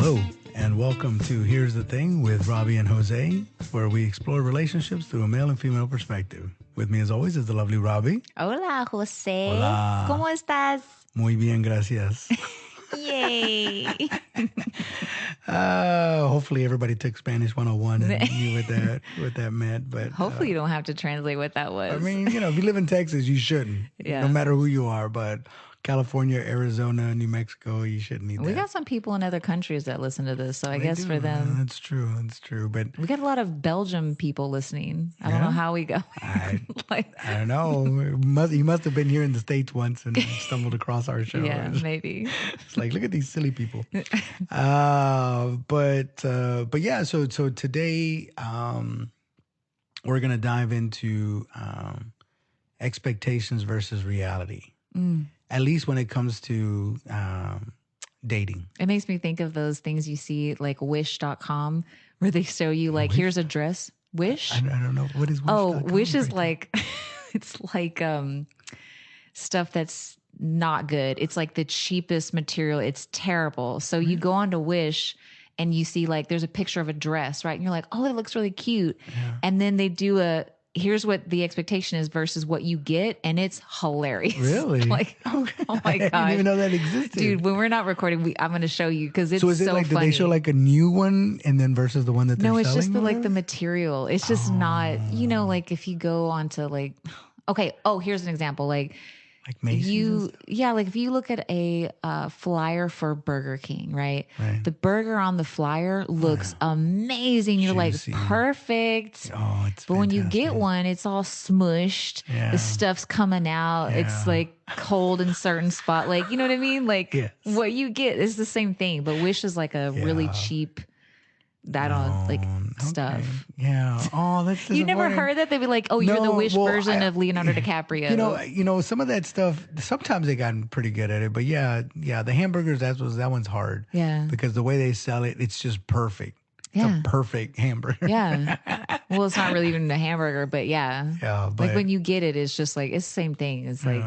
Hello, and welcome to Here's the Thing with Robbie and Jose, where we explore relationships through a male and female perspective. With me, as always, is the lovely Robbie. Hola, José. Hola. ¿Cómo estás? Muy bien, gracias. Yay. Hopefully, everybody took Spanish 101 and knew what that meant. But Hopefully you don't have to translate what that was. I mean, if you live in Texas, you shouldn't. Yeah. No matter who you are. But California, Arizona, New Mexico, you shouldn't need we that. got some people in other countries that listen to this, so I They guess do. for them, That's true. That's true. But we got a lot of Belgium people listening. I don't know how we go. I Like, don't know. You must have been here in the States once and stumbled across our show. yeah, maybe. It's like, look at these silly people. But yeah. So today, we're gonna dive into expectations versus reality. At least when it comes to dating. It makes me think of those things you see like wish.com where they show you like, here's a dress. Wish? I don't know. What is Wish? Oh, Wish is like, it's like stuff that's not good. It's like the cheapest material. It's terrible. So you go on to Wish and you see like there's a picture of a dress, right? And you're like, oh, it looks really cute. Yeah. And then they do here's what the expectation is versus what you get, and it's hilarious. Really? Like, okay. Oh my god! I didn't even know that existed, dude. When we're not recording, I'm going to show you because it's so is it like, funny. Do they show like a new one and then versus the one that they're selling? No, it's just like the material. It's just not, like if you go onto like, okay. Oh, here's an example. Like Macy's. Like if you look at a flyer for Burger King, right? The burger on the flyer looks amazing. You're Juicy. like, perfect. Oh, it's But when you get one, it's all smushed. Yeah. The stuff's coming out. Yeah. It's like cold in certain spot. Like, you know what I mean? Like what you get is the same thing. But Wish is like a really cheap stuff. Yeah. Oh, that's you never heard that? They'd be like, "Oh, you're the Wish version of Leonardo DiCaprio." You know, some of that stuff. Sometimes they gotten pretty good at it, but yeah, the hamburgers. That one's hard. Yeah. Because the way they sell it, it's just perfect. It's a perfect hamburger. Yeah. Well, it's not really even a hamburger, but yeah. Yeah. Like when you get it, it's just like it's the same thing. It's like.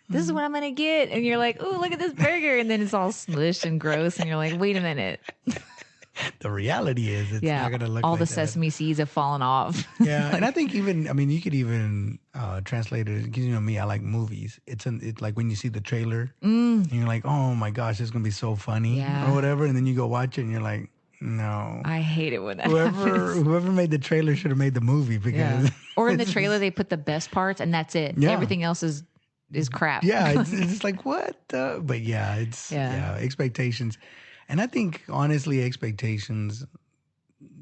This is what I'm going to get. And you're like, "Ooh, look at this burger." And then it's all smushed and gross. And you're like, "Wait a minute." The reality is it's not going to look all like the that. Sesame seeds have fallen off. Yeah. And I think you could even translate it. Because, me, I like movies. It's like when you see the trailer and you're like, oh my gosh, it's going to be so funny or whatever. And then you go watch it and you're like, no. I hate it when that happens. Whoever made the trailer should have made the movie because. Or in the trailer, they put the best parts and that's it. Yeah. Everything else is crap. Yeah. It's just like, what? But yeah, expectations. And I think, honestly, expectations,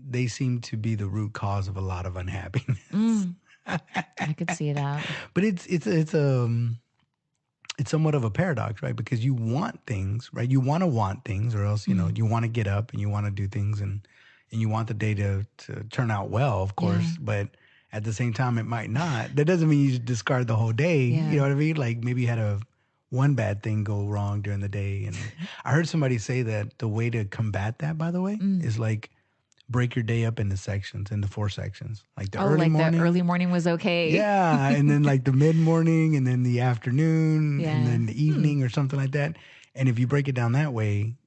they seem to be the root cause of a lot of unhappiness. I could see that. But it's somewhat of a paradox, right? Because you want things, right? You want to want things, or else, you want to get up and you want to do things and you want the day to turn out well, of course. Yeah. But at the same time, it might not. That doesn't mean you discard the whole day. Yeah. You know what I mean? Like maybe you had one bad thing go wrong during the day. And I heard somebody say that the way to combat that, by the way, is like break your day up into 4 sections. Like the early morning. The early morning was okay. Yeah. And then like the mid-morning and then the afternoon and then the evening or something like that. And if you break it down that way,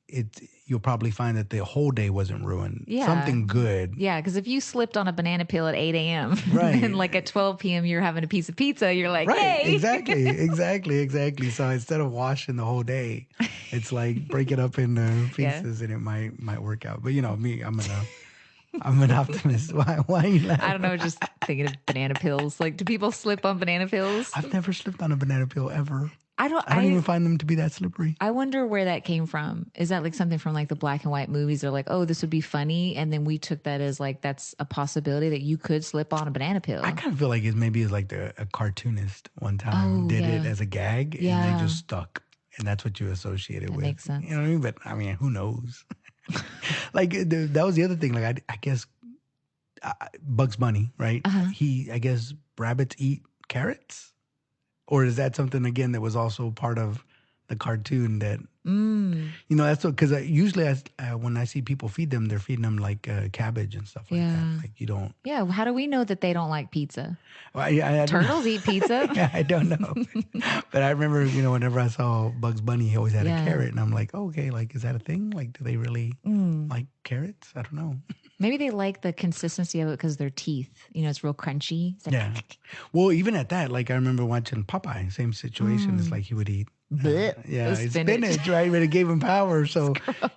you'll probably find that the whole day wasn't ruined. Yeah. Something good. Yeah, because if you slipped on a banana peel at 8 a.m. Right. and like at 12 p.m. you're having a piece of pizza, you're like, right. Yay! Exactly. So instead of washing the whole day, it's like break it up into pieces and it might work out. But me, I'm an optimist. Why are you laughing? I don't know, just thinking of banana peels. Like, do people slip on banana peels? I've never slipped on a banana peel ever. I don't even find them to be that slippery. I wonder where that came from. Is that like something from like the black and white movies? They're like, oh, this would be funny. And then we took that as like, that's a possibility that you could slip on a banana peel. I kind of feel like it's like a cartoonist one time did it as a gag and they just stuck. And that's what you associate it with. Makes sense. You know what I mean? But I mean, who knows? Like that was the other thing. Like I guess Bugs Bunny, right? I guess rabbits eat carrots. Or is that something, again, that was also part of the cartoon that Mm. that's what, because usually when I see people feed them, they're feeding them like cabbage and stuff like that. Yeah. Like you don't. Yeah. Well, how do we know that they don't like pizza? Well, I don't know. Turtles eat pizza. Yeah, I don't know. But I remember, whenever I saw Bugs Bunny, he always had a Yeah. carrot, and I'm like, oh, okay, like is that a thing? Like, do they really Mm. like carrots? I don't know. Maybe they like the consistency of it because their teeth, it's real crunchy. It's Yeah. like, Well, even at that, like I remember watching Popeye, same situation. It's mm. like he would eat, Blech, yeah, it's spinach. spinach, right? But it gave him power. So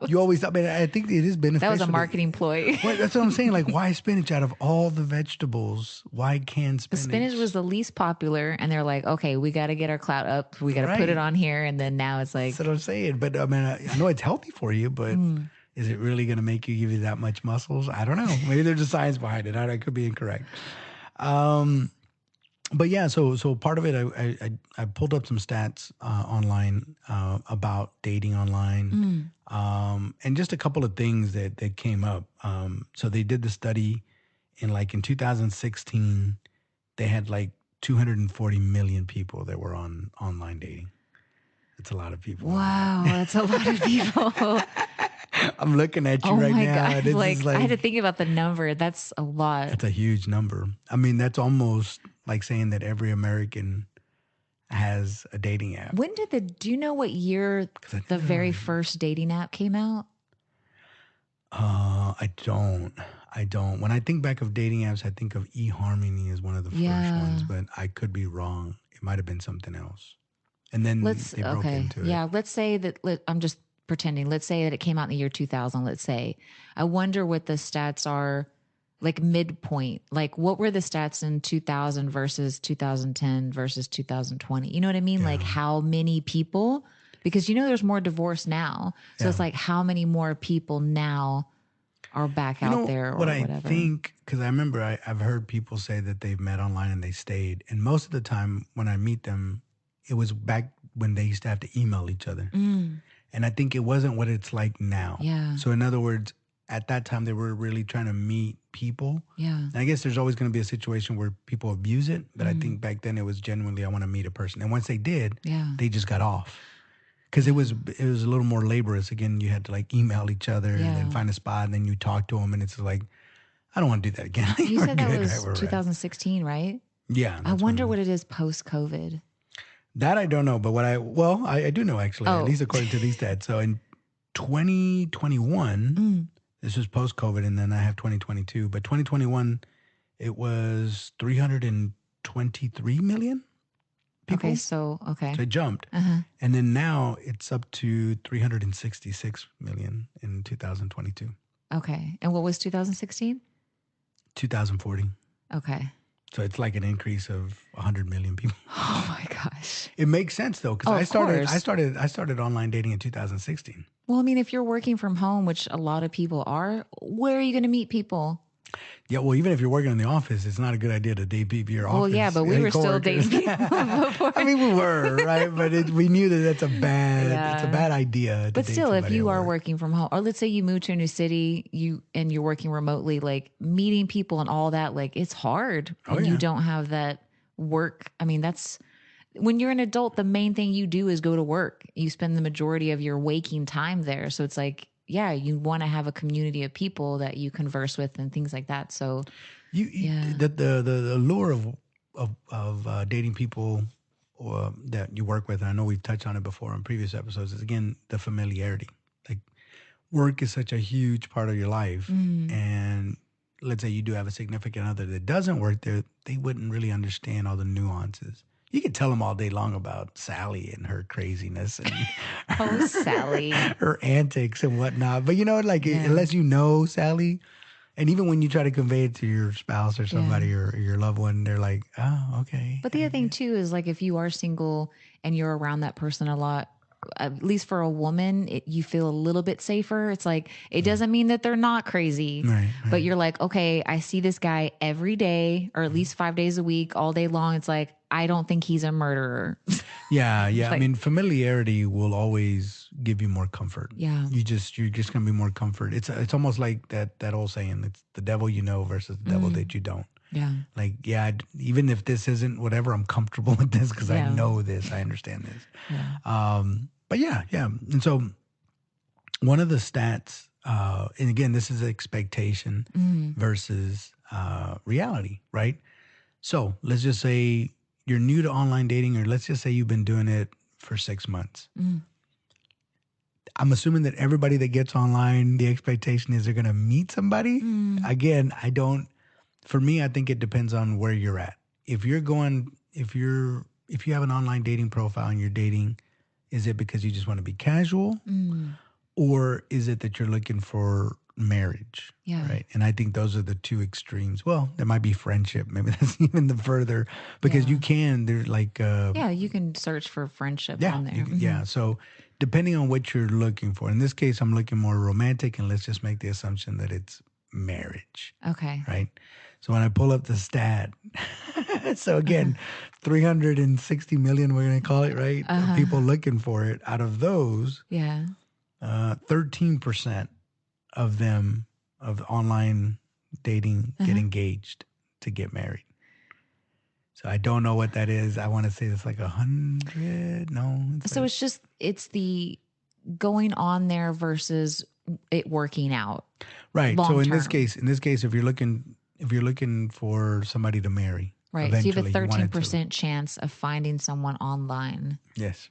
you always thought, I think it is That was a beneficial. marketing ploy. Well, that's what I'm saying. Like, why spinach out of all the vegetables? Why can The spinach? spinach was the least popular, and they're like, okay, we got to get our clout up. We got to put it Right. on here. And then now it's like, That's what I'm saying. But I mean, I know it's healthy for you, but mm. is it really going to make you give you that much muscles? I don't know. Maybe there's a science behind it. I could be incorrect. But yeah, so part of it, I pulled up some stats online about dating online, and just a couple of things that came up. So they did the study in 2016, they had like 240 million people that were on online dating. That's a lot of people. Wow, that's a lot of people. I'm looking at you Oh right my now. God. And it's Like, just I had to like, think about the number. That's a lot. that's a huge number. I mean, that's almost like saying that every American has a dating app. Do you know what year 'Cause I think the they're very like, first dating app came out? I don't. I don't. When I think back of dating apps, I think of eHarmony as one of the first ones, Yeah. but I could be wrong. It might have been something else. And then they broke Okay. into it. Yeah. Let's say that, I'm just pretending. Let's say that it came out in the year 2000. Let's say. I wonder what the stats are, like midpoint. Like, what were the stats in 2000 versus 2010 versus 2020? You know what I mean? Like, Yeah. how many people? Because there's more divorce now. So it's Yeah. like, how many more people now are back out there What or I whatever? think, because I remember I've heard people say that they've met online and they stayed. And most of the time when I meet them, it was back when they used to have to email each other. Mm, And I think it wasn't what it's like now. yeah. So in other words, at that time they were really trying to meet people. Yeah. And I guess there's always going to be a situation where people abuse it, but I Mm. think back then it was genuinely I want to meet a person. And once they did, Yeah. they just got off. Because it was a little more laborious. Again, you had to like email each other and then Yeah. find a spot and then you talk to them and it's like, I don't want to do that again. You We're said that good was right where we're at. 2016, right? Yeah. I that's wonder when- what it is post COVID. That I don't know, but I do know actually, Oh. at least according to these stats. So in 2021, Mm. this was post COVID, and then I have 2022. But 2021, it was 323 million people. Okay. So it jumped. Uh-huh. And then now it's up to 366 million in 2022. Okay. And what was 2016? 2040. Okay. So it's like an increase of 100 million people. Oh my gosh. It makes sense though, because Oh, I of started course. I started online dating in 2016. Well, I mean, if you're working from home, which a lot of people are, where are you going to meet people? Yeah, well, even if you're working in the office, it's not a good idea to date people your office. Well, yeah, but we were still coworkers. dating people before. I mean, we were, right? But we knew that it's a Yeah. bad idea. To But date still, if somebody you at are work. working from home, or let's say you move to a new city, you're working remotely, like meeting people and all that, like it's hard when yeah. you don't have that work. I mean, that's when you're an adult, the main thing you do is go to work. You spend the majority of your waking time there. So it's like, yeah, you want to have a community of people that you converse with and things like that. So yeah. The allure of dating people that you work with, and I know we've touched on it before in previous episodes, is again the familiarity. Like work is such a huge part of your life, and let's say you do have a significant other that doesn't work there, they wouldn't really understand all the nuances. You could tell them all day long about Sally and her craziness and Oh, Sally. her antics and whatnot. But unless you know Sally, and even when you try to convey it to your spouse or somebody or your loved one, they're like, oh, okay. But the other thing too is like if you are single and you're around that person a lot, at least for a woman, you feel a little bit safer. It's like it doesn't mean that they're not crazy, Right. but you're like, okay, I see this guy every day or at least 5 days a week, all day long. It's like I don't think he's a murderer. Yeah. I like- mean, familiarity will always give you more comfort. Yeah. You're just gonna be more comfort. It's almost like that old saying. It's the devil you know versus the devil that you don't. Yeah. Like, yeah, even if this isn't whatever, I'm comfortable with this because I Yeah. know this. I understand this. Yeah. But yeah, yeah. And so one of the stats, and again, this is expectation versus reality, right? So let's just say you're new to online dating, or let's just say you've been doing it for 6 months. I'm assuming that everybody that gets online, the expectation is they're going to meet somebody. Again, for me, I think it depends on where you're at. If you have an online dating profile and you're dating, is it because you just want to be casual? Or is it that you're looking for marriage? Yeah. Right. And I think those are the two extremes. Well, there might be friendship. Maybe that's even the further because there's like, Yeah, you can search for friendship on there. yeah. So depending on what you're looking for, in this case, I'm looking more romantic, and let's just make the assumption that it's marriage. Okay. Right. So when I pull up the stat, so again, 360 million, we're going to call it, right? Of people looking for it. Out of those, Yeah. 13% of them of online dating get engaged to get married. So I don't know what that is. I want to say it's like 100. No. So it's the going on there versus it working out. Right. Long so in term. this case, if you're looking for somebody to marry, right. So you have a eventually, 13% chance of finding someone online. Yes.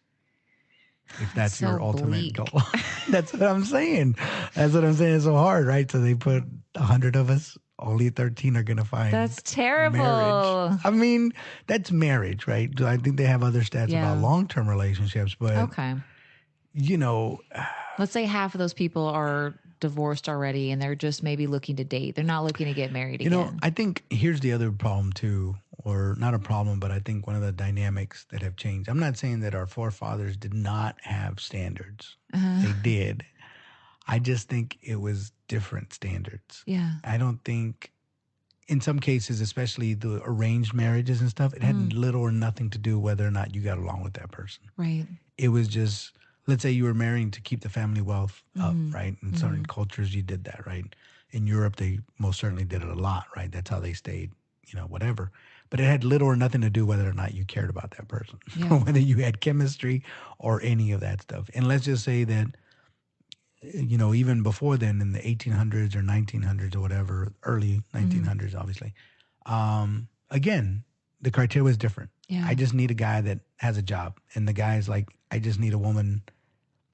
If that's So your ultimate bleak. goal. That's what I'm saying. That's what I'm saying. It's so hard, right? So they put 100 of us, only 13 are going to find That's terrible. marriage. I mean, that's marriage, right? I think they have other stats Yeah. about long-term relationships, but Okay. you know, Let's say half of those people are divorced already and they're just maybe looking to date. They're not looking to get married you know, again. I think here's the other problem too, or not a problem, but I think one of the dynamics that have changed. I'm not saying that our forefathers did not have standards. They did. I just think it was different standards. Yeah. I don't think, in some cases, especially the arranged marriages and stuff, it had little or nothing to do whether or not you got along with that person. Right. It was just, let's say you were marrying to keep the family wealth up, right? In certain cultures, you did that, right? In Europe, they most certainly did it a lot, right? That's how they stayed, whatever. But it had little or nothing to do whether or not you cared about that person, Yeah. whether you had chemistry or any of that stuff. And let's just say that, even before then, in the 1800s or 1900s or whatever, early 1900s, obviously, again, the criteria was different. Yeah. I just need a guy that has a job. And the guy's like, I just need a woman,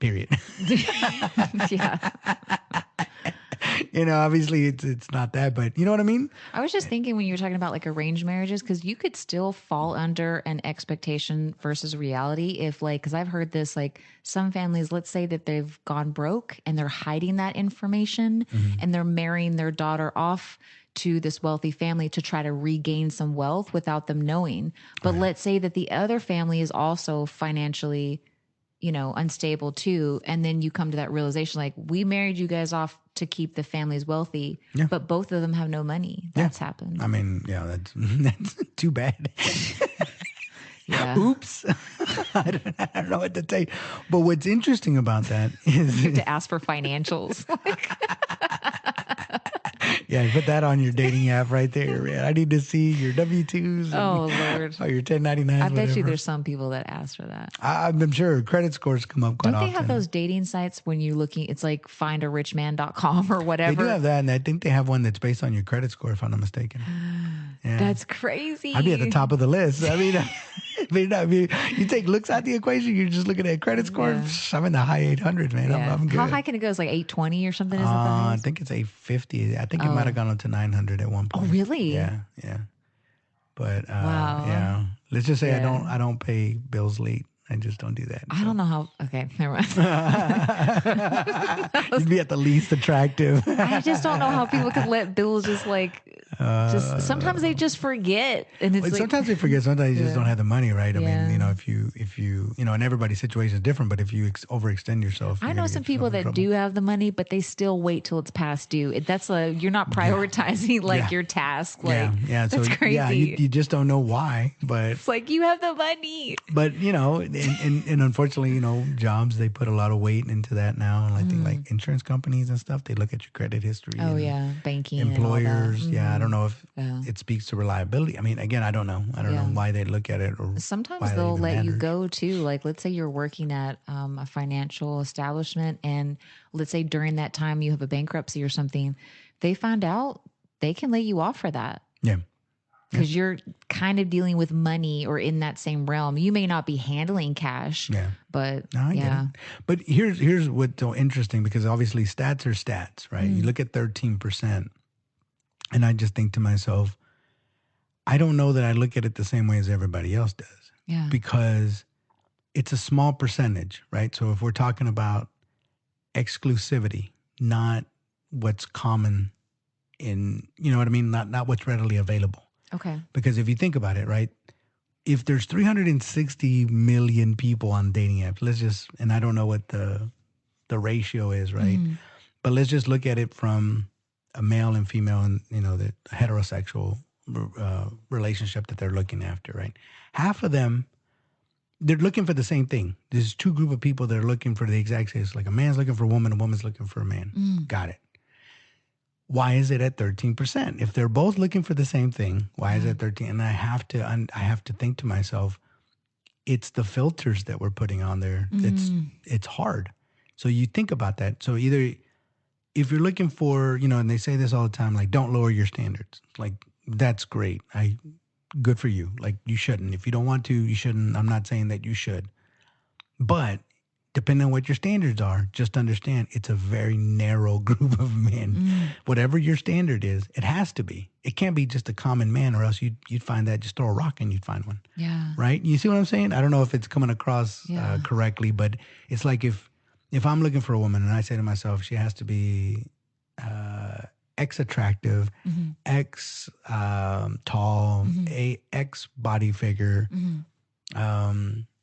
period. Yeah. Obviously it's not that, but you know what I mean? I was just thinking when you were talking about like arranged marriages, because you could still fall under an expectation versus reality if because I've heard this, like some families, let's say that they've gone broke and they're hiding that information and they're marrying their daughter off to this wealthy family to try to regain some wealth without them knowing. But let's say that the other family is also financially unstable too. And then you come to that realization, like, we married you guys off to keep the families wealthy, but both of them have no money. That's happened. I mean, yeah, that's too bad. Yeah. Oops. I don't know what to tell you. But what's interesting about that is To ask for financials. yeah, put that on your dating app right there, man. I need to see your W-2s. Oh, Lord. Or your 1099s. I bet you whatever. there's some people that ask for that. I'm sure credit scores come up quite Don't they often. have those dating sites when you're looking, it's like findarichman.com or whatever? They do have that, and I think they have one that's based on your credit score, if I'm not mistaken. Yeah. That's crazy. I'd be at the top of the list. I mean, you take looks out the equation, you're just looking at credit score. Yeah. I'm in the high 800s, man. Yeah. I'm good. How high can it go? It's like 820 or something? Is it the I highest? think it's 850. I think it might have gone up to 900 at one point. Oh, really? Yeah. But Wow. yeah. Let's just say Yeah. I don't pay bills late. I just don't do that. I don't know how. Okay, never mind. You'd be at the least attractive. I just don't know how people can let bills just sometimes they just forget. And it's But like, sometimes they forget. Sometimes you just don't have the money, right? I Yeah. mean, if you, and everybody's situation is different. But if you overextend yourself, I you're know gonna some get yourself people in that trouble. do have the money, but they still wait till it's past due. You're not prioritizing Yeah. your task. Like, yeah. So that's crazy. yeah, you just don't know why, but It's like, you have the money. and unfortunately, jobs, they put a lot of weight into that now. And I think like insurance companies and stuff, they look at your credit history. Oh and yeah, banking. employers. And all that. Yeah, I don't know if Yeah. it speaks to reliability. I mean, again, I don't know. I don't know Yeah. why they look at it or Sometimes why that they'll even let you matters. go too. Like, let's say you're working at a financial establishment, and let's say during that time you have a bankruptcy or something. They find out, they can let you off for that Yeah. Yeah. because you're kind of dealing with money or in that same realm. You may not be handling cash, Yeah. but No, I get it. yeah. But here's what's so interesting, because obviously stats are stats, right? You look at 13%, and I just think to myself, I don't know that I look at it the same way as everybody else does, Yeah. because it's a small percentage, right? So if we're talking about exclusivity, not what's common in, you know what I mean? Not what's readily available. Okay. Because if you think about it, right? If there's 360 million people on dating apps, let's just, and I don't know what the ratio is, right? But let's just look at it from a male and female, and the heterosexual relationship that they're looking after, right? Half of them, they're looking for the same thing. There's two group of people that are looking for the exact same. It's like a man's looking for a woman's looking for a man. Got it. Why is it at 13%? If they're both looking for the same thing, why is it 13? And I have to think to myself, it's the filters that we're putting on there. It's hard. So you think about that. So either if you're looking for, and they say this all the time, like, don't lower your standards. Like, that's great. Good for you. Like, you shouldn't. If you don't want to, you shouldn't. I'm not saying that you should. But depending on what your standards are, just understand it's a very narrow group of men. Whatever your standard is, it has to be. It can't be just a common man, or else you'd find that, just throw a rock and you'd find one. Yeah. Right? You see what I'm saying? I don't know if it's coming across Yeah. correctly, but it's like if I'm looking for a woman and I say to myself, she has to be X attractive, X tall, X body figure,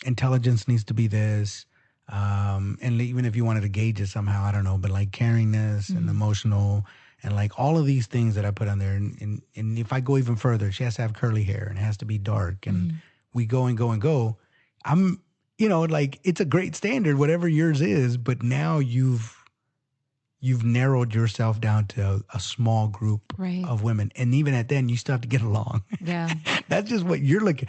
intelligence needs to be this. And even if you wanted to gauge it somehow, I don't know, but like caringness and emotional and like all of these things that I put on there. And if I go even further, she has to have curly hair and it has to be dark. And we go and go and go. I'm, like, it's a great standard, whatever yours is, but now you've narrowed yourself down to a small group Right. of women. And even at then, you still have to get along. Yeah. That's just what you're looking.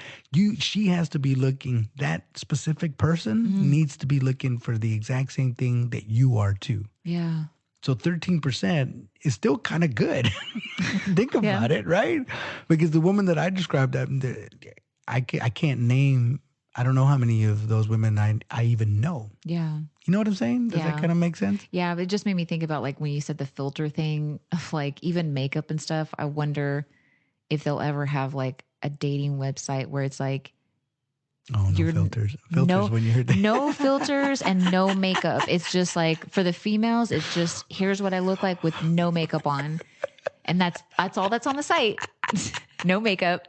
She has to be looking, that specific person needs to be looking for the exact same thing that you are too. Yeah. So 13% is still kind of good. Think about it, right? Because the woman that I described, I can't name, I don't know how many of those women I even know. Yeah. You know what I'm saying? Does that kind of make sense? Yeah, it just made me think about, like, when you said the filter thing of, like, even makeup and stuff. I wonder if they'll ever have, like, a dating website where it's like, Oh, no you're filters. no, When you heard that. no filters and no makeup. It's just like, for the females, it's just, here's what I look like with no makeup on. And that's all that's on the site. No makeup.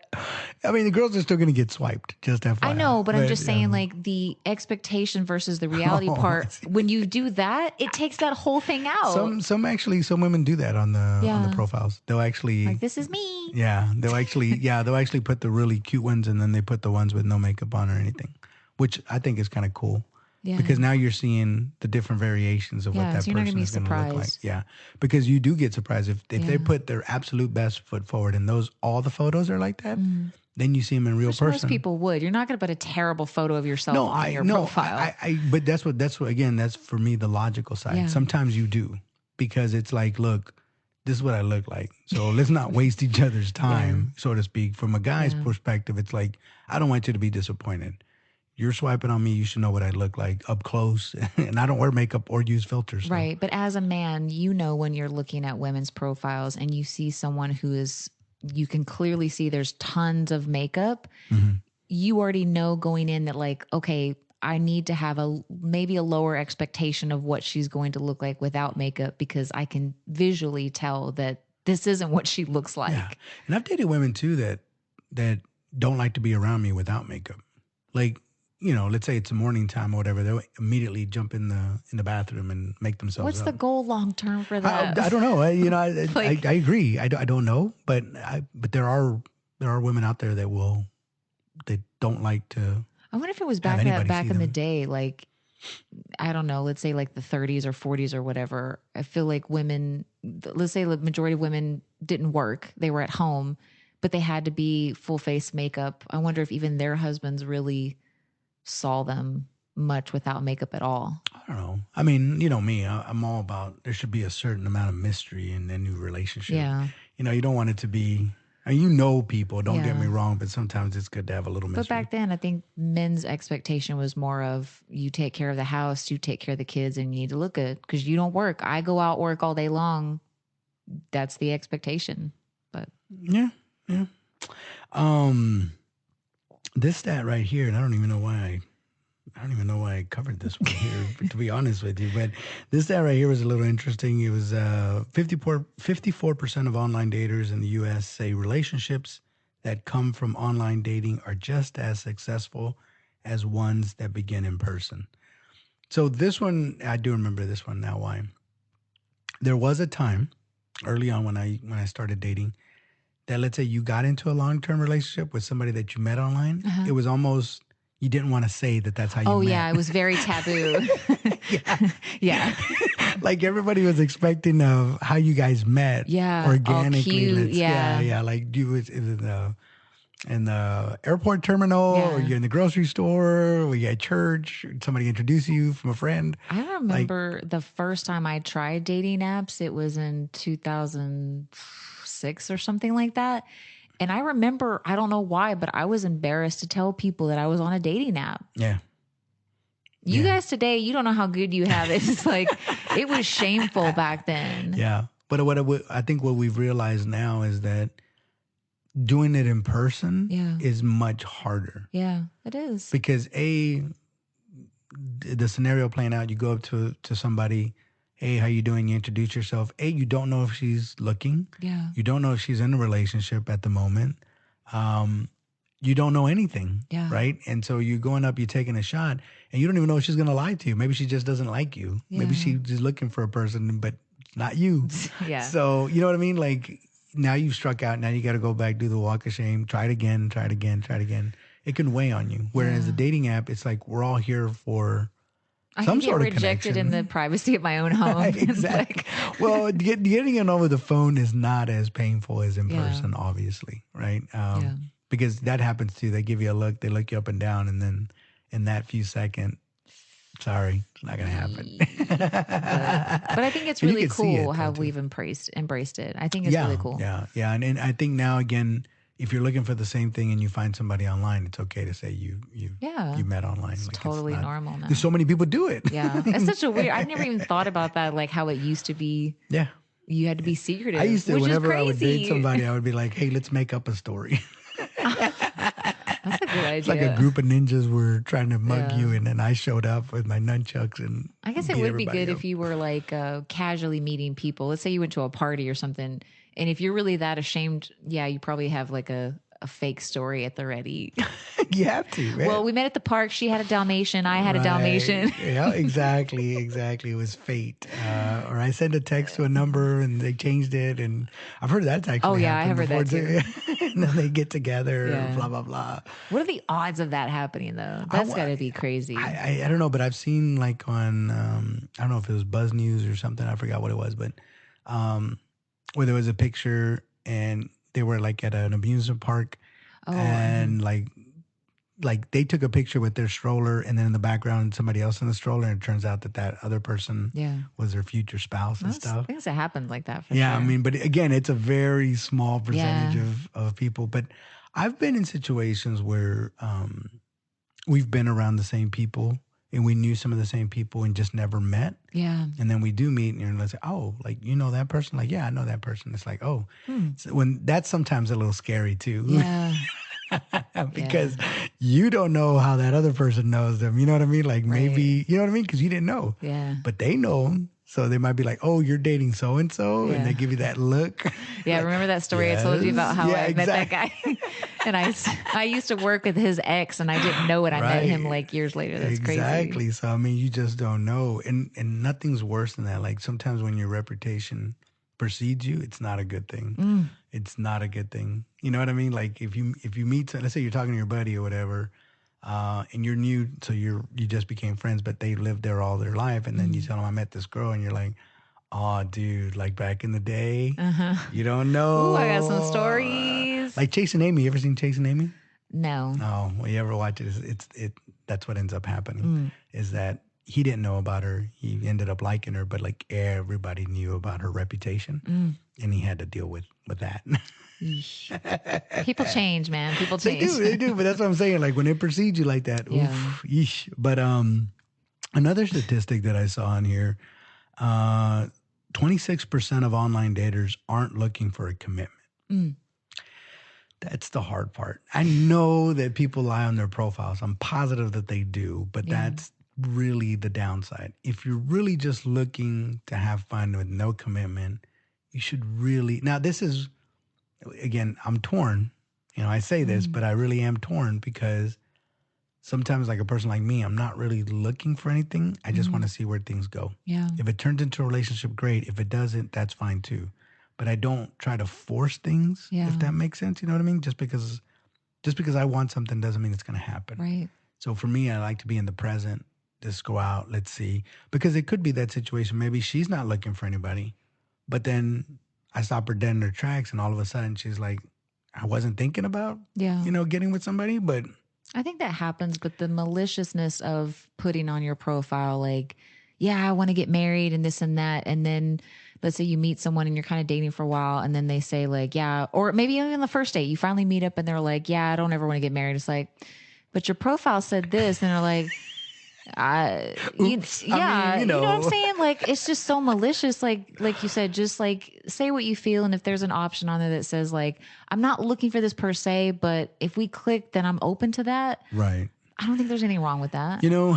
I mean, the girls are still going to get swiped, just FYI. I know, but I'm just saying, like, the expectation versus the reality part. When you do that, it takes that whole thing out. Some women do that on the profiles. They'll actually, like, this is me. Yeah, they'll actually put the really cute ones, and then they put the ones with no makeup on or anything, which I think is kind of cool. Yeah. Because now you're seeing the different variations of what that so you're not person gonna be is going to look like. surprised. Yeah, because you do get surprised if they put their absolute best foot forward, and all the photos are like that. Then you see them in real person. Most people would. You're not going to put a terrible photo of yourself on your profile. But that's what again, that's for me the logical side. Yeah. Sometimes you do, because it's like, look, this is what I look like. So let's not waste each other's time, so to speak. From a guy's perspective, it's like, I don't want you to be disappointed. You're swiping on me, you should know what I look like up close. And I don't wear makeup or use filters. So. Right. But as a man, when you're looking at women's profiles and you see someone who is, you can clearly see there's tons of makeup, you already know going in that, like, okay, I need to have maybe a lower expectation of what she's going to look like without makeup, because I can visually tell that this isn't what she looks like. Yeah. And I've dated women too that don't like to be around me without makeup. Like, let's say it's a morning time or whatever, they'll immediately jump in the bathroom and make themselves What's up. the goal long term for that? I don't know. I agree. I don't know, but there are women out there that don't like to. I wonder if it was back in the day, like, I don't know, let's say like the 30s or 40s or whatever. I feel like women, let's say the majority of women didn't work. They were at home, but they had to be full face makeup. I wonder if even their husbands really saw them much without makeup at all. I don't know. I mean, you know me. I'm all about there should be a certain amount of mystery in a new relationship. Yeah. You know, you don't want it to be. And you know people. Don't get me Yeah. wrong, but sometimes it's good to have a little But mystery. back then, I think men's expectation was more of you take care of the house, you take care of the kids, and you need to look good because you don't work. I go out work all day long. That's the expectation. But Yeah, yeah. Um, this stat right here, and I don't even know why I don't even know why I covered this one here, but to be honest with you. But this stat right here was a little interesting. It was 54% of online daters in the U.S. say relationships that come from online dating are just as successful as ones that begin in person. So this one, I do remember this one now. Why? There was a time early on when I started dating that, let's say you got into a long-term relationship with somebody that you met online, it was almost you didn't want to say that that's how you oh yeah, met. it was very taboo. Yeah. yeah. Like everybody was expecting of how you guys met Yeah. All organically. cute. Yeah. Yeah. Like you was in the airport terminal, or Yeah. you're in the grocery store, or you at church, somebody introduced you from a friend. I Like, remember the first time I tried dating apps, it was in 2006 or something like that. And I remember, I don't know why, but I was embarrassed to tell people that I was on a dating app. yeah, You yeah, guys today, you don't know how good you have it. It's like, it was shameful back then. yeah. But I think what we've realized now is that doing it in person Yeah. is much harder Yeah, it is. because the scenario playing out, you go up to somebody, hey, how you doing? You introduce yourself. You don't know if she's looking. Yeah. You don't know if she's in a relationship at the moment. Um, you don't know anything, Yeah. right? And so you're going up, you're taking a shot, and you don't even know if she's gonna lie to you. Maybe she just doesn't like you. Maybe Yeah. she's just looking for a person, but it's not you. Yeah. So you know what I mean? Like now you've struck out. Now you got to go back, do the walk of shame. Try it again. Try it again. Try it again. It can weigh on you. Whereas the Yeah. dating app, it's like we're all here for I some can get sort of rejected in the connection. privacy of my own home. And Exactly. like, Well, getting it over the phone is not as painful as in yeah. person, obviously, right? Yeah. Because that happens too. They give you a look, they look you up and down, and then in that few seconds, sorry, it's not gonna happen. But I think it's And you really can see cool it though how too. we've embraced it. I think it's really Yeah, cool. yeah, yeah. And I think now again, if you're looking for the same thing and you find somebody online, it's okay to say Yeah. you met online. It's Like it's totally not. normal There's now. so many people do it. Yeah. It's such a weird, I never even thought about that, like how it used to be. Yeah. You had to be I secretive, used to, which is whenever I would date crazy. somebody, I would be like, hey, let's make up a story. That's a good It's like a idea. group of ninjas were trying to mug Yeah. you, and then I showed up with my nunchucks and I guess it beat would be everybody good up. if you were like casually meeting people. Let's say you went to a party or something. And if you're really that ashamed, yeah, you probably have like a fake story at the ready. You have to, Well, man. we met at the park. She had a Dalmatian. I had a Right. Dalmatian. Yeah, exactly. Exactly. It was fate. Or I sent a text to a number and they changed it. And I've heard that's Oh, actually yeah, I happened have heard before that too. too. And then they get together, Yeah. blah, blah, blah. What are the odds of that happening though? I, That's wa- got to be crazy. I don't know, but I've seen like on, I don't know if it was Buzz News or something. I forgot what it was, but um, where there was a picture and they were like at an amusement park Oh, and like they took a picture with their stroller and then in the background somebody else in the stroller and it turns out that that other person yeah. was their future spouse and That's stuff. things that happen like that for Yeah, I sure. mean, but again, it's a very small percentage Yeah. of people. But I've been in situations where we've been around the same people and we knew some of the same people and just never met. Yeah. And then we do meet and let's say, oh, like, you know that person? Like, yeah, I know that person. It's like, oh, Hmm. so when that's sometimes a little scary too. Yeah. Because you don't know how that other person knows them. You know what I mean? Like Right. maybe, you know what I mean? Because you didn't know, Yeah. but they know them. So they might be like, oh, you're dating so and so. And they Yeah. give you that look. Yeah, Like, remember that story I told you about yes. how Yeah, I met that exactly. guy? And I used to work with his ex and I didn't know it. I met him Right. like years later. That's crazy. Exactly. So I mean, you just don't know, and nothing's worse than that. Like sometimes when your reputation precedes you, it's not a good thing. Mm. It's not a good thing. You know what I mean? Like if you meet, let's say you're talking to your buddy or whatever, and you're new, so you just became friends, but they lived there all their life, and then you Mm. tell them I met this girl, and you're like, Oh, dude, like back in the day, Uh-huh. you don't Ooh, I got some know. stories. Like Chasing Amy. You ever seen Chasing Amy? No. No. Well, you ever watch it? It. That's what ends up happening. Mm. Is that he didn't know about her. He ended up liking her, but like everybody knew about her reputation, Mm. and he had to deal with that. Yeesh. People change, man. People They change. do, they do. But that's what I'm saying. Like when it precedes you like that, Yeah. oof, yeesh. But another statistic that I saw in here, 26% of online daters aren't looking for a commitment. Mm. That's the hard part. I know that people lie on their profiles. I'm positive that they do, but Yeah. that's really the downside. If you're really just looking to have fun with no commitment, you should really. Now, this is, again, I'm torn. I say this, Mm. but I really am torn because sometimes, like a person like me, I'm not really looking for anything. I just want Mm. to see where things go. Yeah. If it turns into a relationship, great. If it doesn't, that's fine too. But I don't try to force things, if Yeah. that makes sense. You know what I mean? Just because I want something doesn't mean it's going to happen. Right. So for me, I like to be in the present. Just go out, let's see, because it could be that situation. Maybe she's not looking for anybody, but then I stop her dead in her tracks, and all of a sudden she's like, I wasn't thinking about, Yeah. getting with somebody, but I think that happens, but the maliciousness of putting on your profile, like, yeah, I want to get married and this and that. And then let's say you meet someone and you're kind of dating for a while, and then they say, like, yeah, or maybe even the first date, you finally meet up and they're like, yeah, I don't ever want to get married. It's like, but your profile said this. And they're like, oops. I mean, yeah, you know what I'm saying? Like, it's just so malicious. Like you said, just like say what you feel. And if there's an option on there that says like, I'm not looking for this per se, but if we click, then I'm open to that. right. I don't think there's anything wrong with that. You know,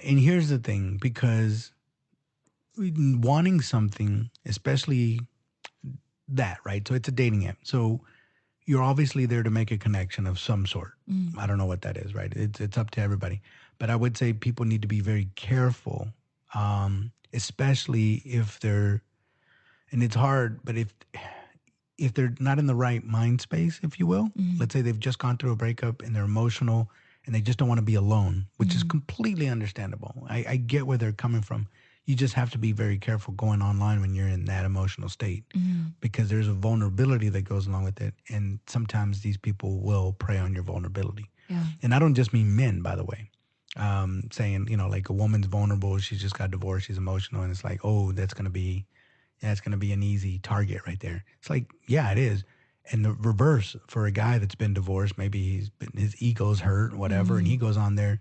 and here's the thing, because wanting something, especially that, right? So it's a dating app. So you're obviously there to make a connection of some sort. Mm. I don't know what that is, right? It's up to everybody. But I would say people need to be very careful, especially if they're, and it's hard, but if they're not in the right mind space, if you will. Mm. Let's say they've just gone through a breakup and they're emotional and they just don't want to be alone, which is Mm. completely understandable. I get where they're coming from. You just have to be very careful going online when you're in that emotional state, Mm. because there's a vulnerability that goes along with it. And sometimes these people will prey on your vulnerability. Yeah. And I don't just mean men, by the way. Saying, like a woman's vulnerable, she just got divorced, she's emotional, and it's like, oh, that's going to be an easy target right there. It's like, yeah, it is. And the reverse for a guy that's been divorced, maybe his ego's hurt, whatever, and he Mm. goes on there,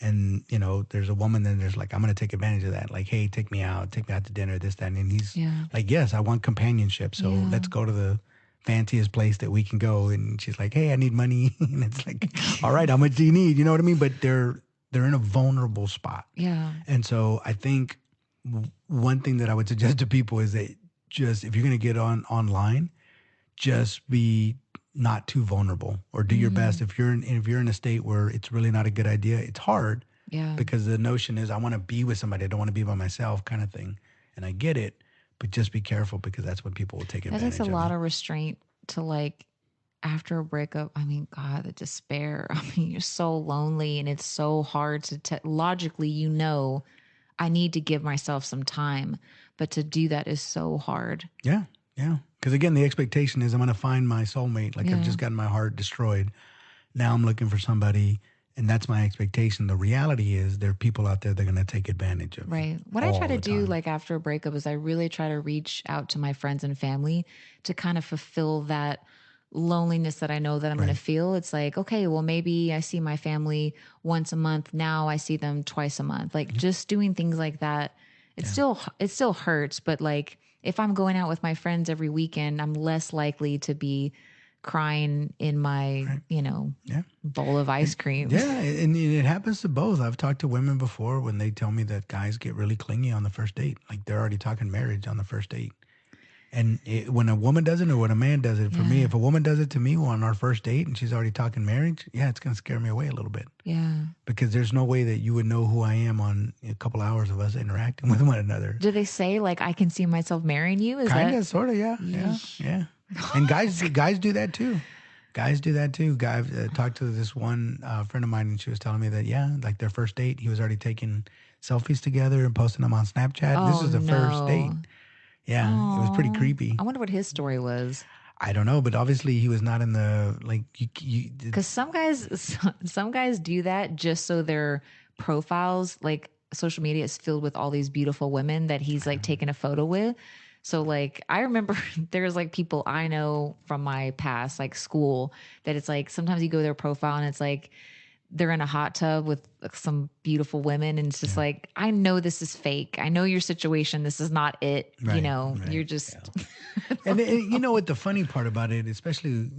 and there's a woman, then there's like, I'm going to take advantage of that. Like, hey, take me out to dinner, this, that, and he's Yeah. like, yes, I want companionship, so Yeah. let's go to the fanciest place that we can go. And she's like, hey, I need money, and it's like, all right, how much do you need? You know what I mean? But they're in a vulnerable spot, Yeah. and so I think one thing that I would suggest to people is that just if you're going to get online, just be not too vulnerable, or do your best. Mm. If you're in a state where it's really not a good idea, it's hard Yeah. because the notion is I want to be with somebody, I don't want to be by myself, kind of thing. And I get it, but just be careful because that's when people will take That takes a advantage of lot you. of restraint to like after a breakup. I mean, God, the despair. I mean, you're so lonely and it's so hard to logically, I need to give myself some time, but to do that is so hard. Yeah, yeah. Because again, the expectation is I'm going to find my soulmate. Like I've Yeah. just gotten my heart destroyed. Now I'm looking for somebody, and that's my expectation. The reality is there are people out there that are going to take advantage of you Right. What I try all to the do, time. like after a breakup, is I really try to reach out to my friends and family to kind of fulfill that loneliness that I know that I'm going to Right. feel. It's like, okay, well, maybe I see my family once a month. Now I see them twice a month. Like Mhm. just doing things like that. Yeah. It still hurts, but like if I'm going out with my friends every weekend, I'm less likely to be crying in my, Right. Yeah. bowl of ice And cream. yeah, and it happens to both. I've talked to women before when they tell me that guys get really clingy on the first date. Like they're already talking marriage on the first date. And when a woman does it or when a man does it, for me, Yeah. if a woman does it to me on our first date and she's already talking marriage, yeah, it's going to scare me away a little bit Yeah. because there's no way that you would know who I am on a couple hours of us interacting with one another. Do they say like I can see myself marrying you? Is Kind that of, sort of, yeah, yeah, Yeesh. yeah. And guys do that too. Guys do that too. Guys talked to this one friend of mine, and she was telling me that like their first date, he was already taking selfies together and posting them on Snapchat. This Oh is the first date, no. Yeah, it was pretty Oh, creepy. I wonder what his story was. I don't know, but obviously he was not in the like Because some guys do that just so their profiles, like social media, is filled with all these beautiful women that he's like taking a photo with. So like I remember there's like people I know from my past, like school, that it's like sometimes you go to their profile and it's like they're in a hot tub with some beautiful women, and it's just yeah. like, I know this is fake. I know your situation. This is not it. You Right, know, you're right. Yeah. just And you know what the funny part about it, especially,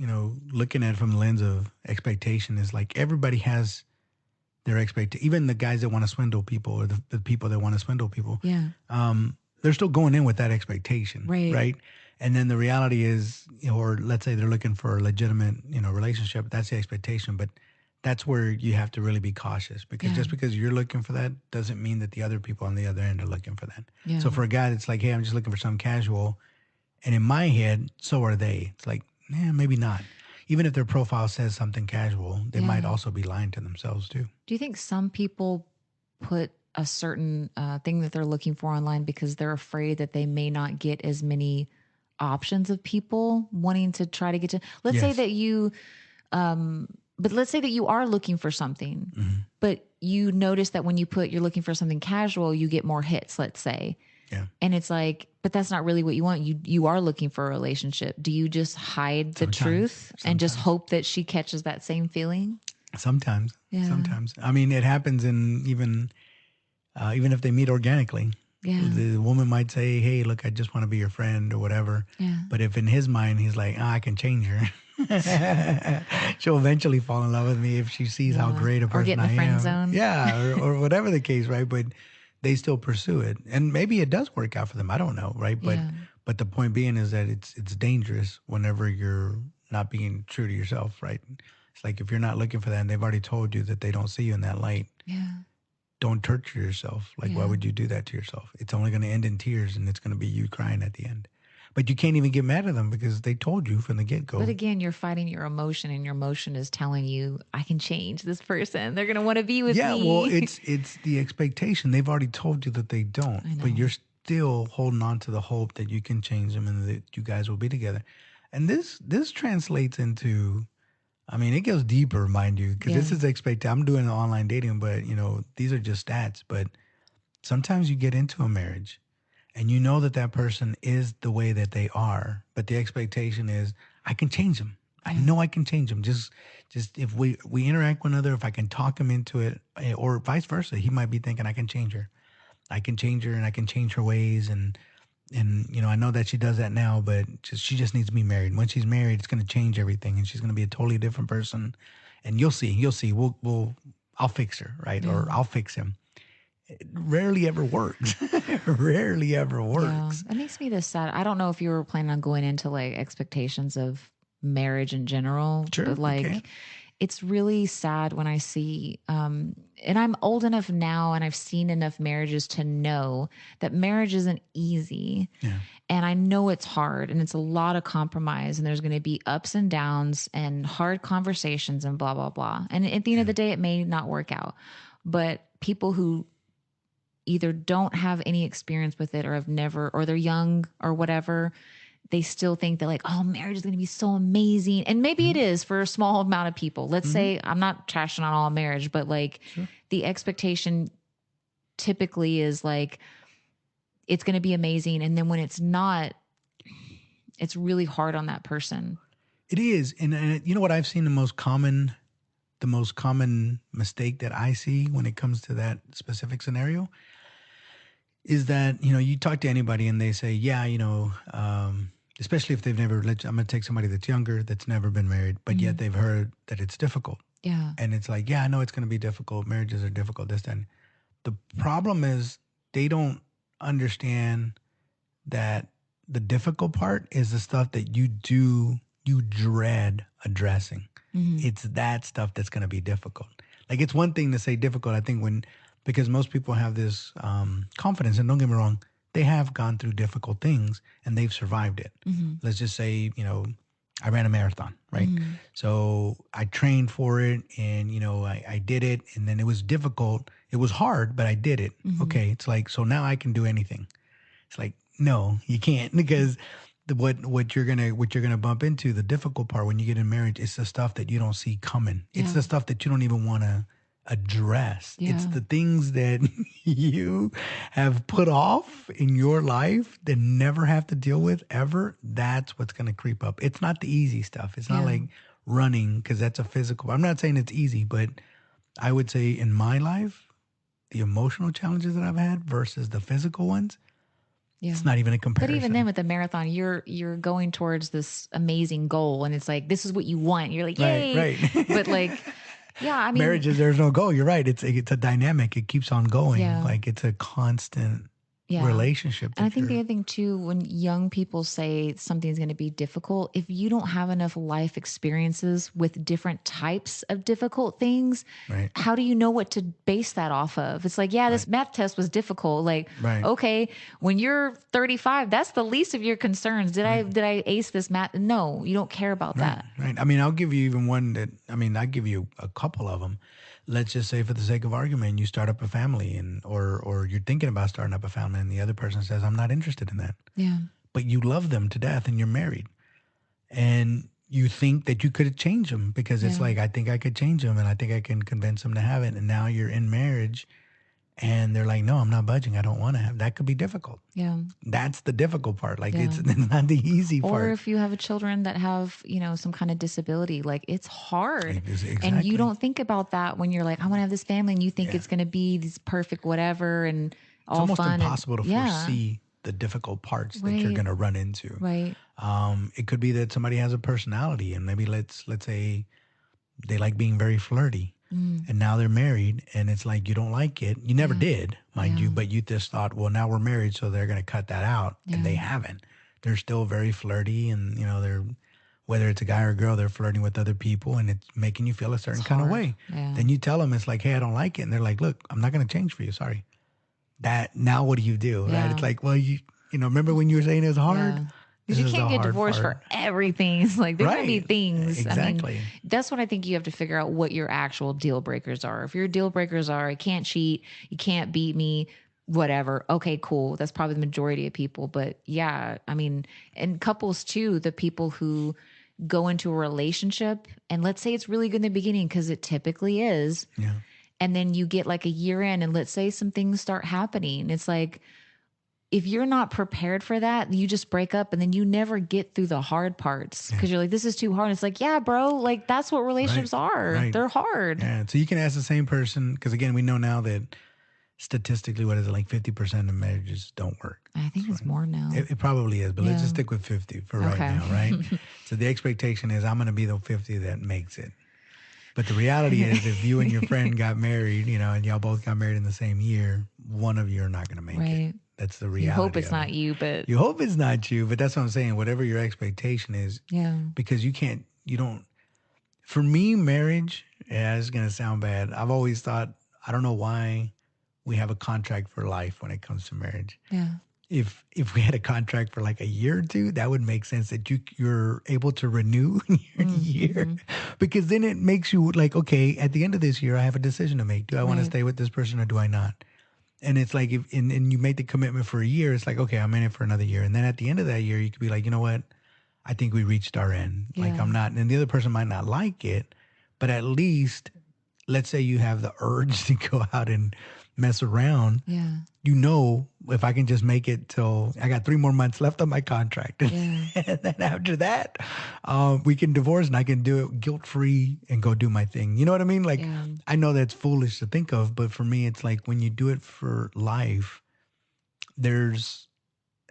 looking at it from the lens of expectation, is like everybody has their expectation. Even the guys that want to swindle people, or the people that want to swindle people, yeah, they're still going in with that expectation, right. right? And then the reality is, or let's say they're looking for a legitimate, relationship. That's the expectation, but that's where you have to really be cautious, because Yeah, just because you're looking for that doesn't mean that the other people on the other end are looking for that. yeah, So for a guy that's like, hey, I'm just looking for something casual, and in my head, so are they. It's like, maybe not. Even if their profile says something casual, they might yeah. also be lying to themselves too. Do you think some people put a certain thing that they're looking for online because they're afraid that they may not get as many options of people wanting to try to get to? Let's say Yes. that you, but let's say that you are looking for something, Hmm. but you notice that when you put you're looking for something casual, you get more hits. Let's say, Yeah. and it's like, but that's not really what you want. You are looking for a relationship. Do you just hide the Sometimes. truth and just Sometimes. hope that she catches that same feeling? Sometimes. Yeah, Sometimes. I mean, it happens in even if they meet organically. yeah, The woman might say, "Hey, look, I just want to be your friend," or whatever. yeah. But if in his mind he's like, I can change her, she'll eventually fall in love with me if she sees how Yeah. great a Or get person in the I friend am. zone. Yeah, or whatever the case, right? But they still pursue it, and maybe it does work out for them. I don't know, right? Yeah. But the point being is that it's dangerous whenever you're not being true to yourself, right? It's like if you're not looking for that, and they've already told you that they don't see you in that light, Yeah. don't torture yourself. Like, why Yeah. would you do that to yourself? It's only going to end in tears, and it's going to be you crying at the end. But you can't even get mad at them because they told you from the get But go. again, you're fighting your emotion, and your emotion is telling you, I can change this person. They're going to want to be with Yeah, well, me. it's the expectation. They've already told you that they don't, I but you're know. still holding on to the hope that you can change them and that you guys will be together. And this translates into, I mean, it goes deeper, mind you, because this Yeah. is expect. I'm doing online dating, but these are just stats. But sometimes you get into a marriage and you know that that person is the way that they are, but the expectation is, I can change them. I Yeah. know I can change them. Just if we interact with one another, if I can talk him into it, or vice versa, he might be thinking, I can change her. I can change her, and I can change her ways, and I know that she does that now, but she just needs to be married. When she's married, it's going to change everything, and she's going to be a totally different person. And you'll see. I'll fix her, right? Yeah. Or I'll fix him. It rarely ever works. Rarely ever Yeah. works. That makes me this sad. I don't know if you were planning on going into like expectations of marriage in general, Sure, but we can. like it's really sad when I see and I'm old enough now and I've seen enough marriages to know that marriage isn't easy. Yeah. And I know it's hard and it's a lot of compromise and there's going to be ups and downs and hard conversations and blah blah blah. And at the end of Yeah. the day it may not work out. But people who either don't have any experience with it or have never, or they're young or whatever, they still think that like, oh, marriage is going to be so amazing. And maybe it Hmm. is for a small amount of people. Let's Hmm. say I'm not trashing on all marriage, but like Sure. the expectation typically is like, it's going to be amazing. And then when it's not, it's really hard on that person. It is, and you know what I've seen the most common mistake that I see when it comes to that specific scenario is that you talk to anybody and they say, yeah, especially if they've never. I'm gonna take somebody that's younger that's never been married, but yet Mhm. they've heard that it's difficult, Yeah. and it's like, yeah, I know it's gonna be difficult. Marriages are difficult. This, that. And the problem is they don't understand that the difficult part is the stuff that you dread addressing. Mhm. It's that stuff that's going to be difficult. Like, it's one thing to say difficult, I think, because most people have this confidence, and don't get me wrong, they have gone through difficult things and they've survived it. Mhm. Let's just say, I ran a marathon, right? Mhm. So I trained for it, and I did it, and then it was difficult. It was hard, but I did it. Mhm. Okay, it's like, so now I can do anything. It's like, No, you can't because what you're gonna bump into, the difficult part when you get in marriage, is the stuff that you don't see coming. It's Yeah. the stuff that you don't even want to address. It's Yeah. the things that you have put off in your life that never have to deal with ever. That's what's gonna creep up. It's not the easy stuff. It's not Yeah. like running because that's a physical. I'm not saying it's easy, but I would say in my life, the emotional challenges that I've had versus the physical ones, Yeah. it's not even a But even then comparison. with the marathon, you're going towards this amazing goal and it's like this is what you want. You're like, Right, "Yay." right. But like, yeah, I mean, Marriages, there's no goal. You're right. It's a dynamic. It keeps on going. yeah. Like it's a constant Yeah. relationship And I that think the you're other thing too, when young people say something's going to be difficult, if you don't have enough life experiences with different types of difficult things, right, how do you know what to base that off of? It's like, yeah, right, this math test was difficult. Like, right, okay, when you're 35, that's the least of your concerns. Did I right, did I ace this math? No, you don't care about right, that. right. I mean, I'll give you even one that I'll give you a couple of them. Let's just say, for the sake of argument, you start up a family, and or you're thinking about starting up a family, and the other person says, "I'm not interested in that," Yeah. but you love them to death, and you're married, and you think that you could change them because it's Yeah. like, I think I could change them, and I think I can convince them to have it, and now you're in marriage, and they're like, no, I'm not budging. I don't want to have. That could be difficult. Yeah. That's the difficult part. Like Yeah. it's not the easy Or part. if you have children that have, some kind of disability, like it's hard. And you Exactly. don't think about that when you're like, I want to have this family and you think Yeah. it's going to be this perfect whatever and It's all almost fun and impossible to yeah. foresee the difficult parts that you're Right. going to run into. Right. It could be that somebody has a personality, and maybe let's say they like being very flirty, Mm, and now they're married, and it's like you don't like it. You never yeah. did, mind Yeah. you, but you just thought, well, now we're married, so they're going to cut that out, and Yeah. they haven't. They're still very flirty, and they're, whether it's a guy or a girl, they're flirting with other people, and it's making you feel a It's certain kind of hard. way. Yeah. Then you tell them, it's like, hey, I don't like it, and they're like, look, I'm not going to change for you. Sorry. That now, what do you do, right? It's Yeah. like, well, remember when you were saying it was hard? Yeah. This Because you is can't the get hard divorced part, for everything. It's like there's going to be right? things. I mean, Exactly. that's what I think you have to figure out what your actual deal breakers are. If your deal breakers are, I can't cheat, you can't beat me, whatever. Okay, cool. That's probably the majority of people. But yeah, I mean, and couples too, the people who go into a relationship and let's say it's really good in the beginning because it typically is. Yeah. And then you get like a year in and let's say some things start happening. It's like, if you're not prepared for that, you just break up and then you never get through the hard parts Yeah. because you're like, this is too hard. It's like, yeah, bro, like that's what Right. relationships are. Right. They're hard. Yeah. So you can ask the same person, because again, we know now that statistically, what is it, like 50% of marriages don't work. I think So it's more now. it probably is, but let's Yeah. just stick with 50 for right Okay. now, right? So the expectation is I'm going to be the 50 that makes it. But the reality is, if you and your friend got married, and y'all both got married in the same year, one of you are not going to make it. Right. That's the You hope reality it's of it. not you, but You hope it's not you, but that's what I'm saying. Whatever your expectation is, yeah. because you don't. For me, marriage, yeah, it's gonna sound bad. I've always thought, I don't know why we have a contract for life when it comes to marriage. Yeah. If we had a contract for like a year or two, that would make sense, that you're able to renew year to year, Mm-hmm. because then it makes you like, okay, at the end of this year, I have a decision to make. Do I want to Right. stay with this person or do I not? And it's like, if and you make the commitment for a year, it's like, okay, I'm in it for another year. And then at the end of that year, you could be like, you know what? I think we reached our end. Like, Yeah. I'm not, and the other person might not like it, but at least, let's say you have the urge to go out and mess around. Yeah. If I can just make it till I got 3 more months left on my contract, Yeah. and then after that, we can divorce and I can do it guilt free and go do my thing. You know what I mean? Like, Yeah. I know that's foolish to think of, but for me, it's like when you do it for life, there's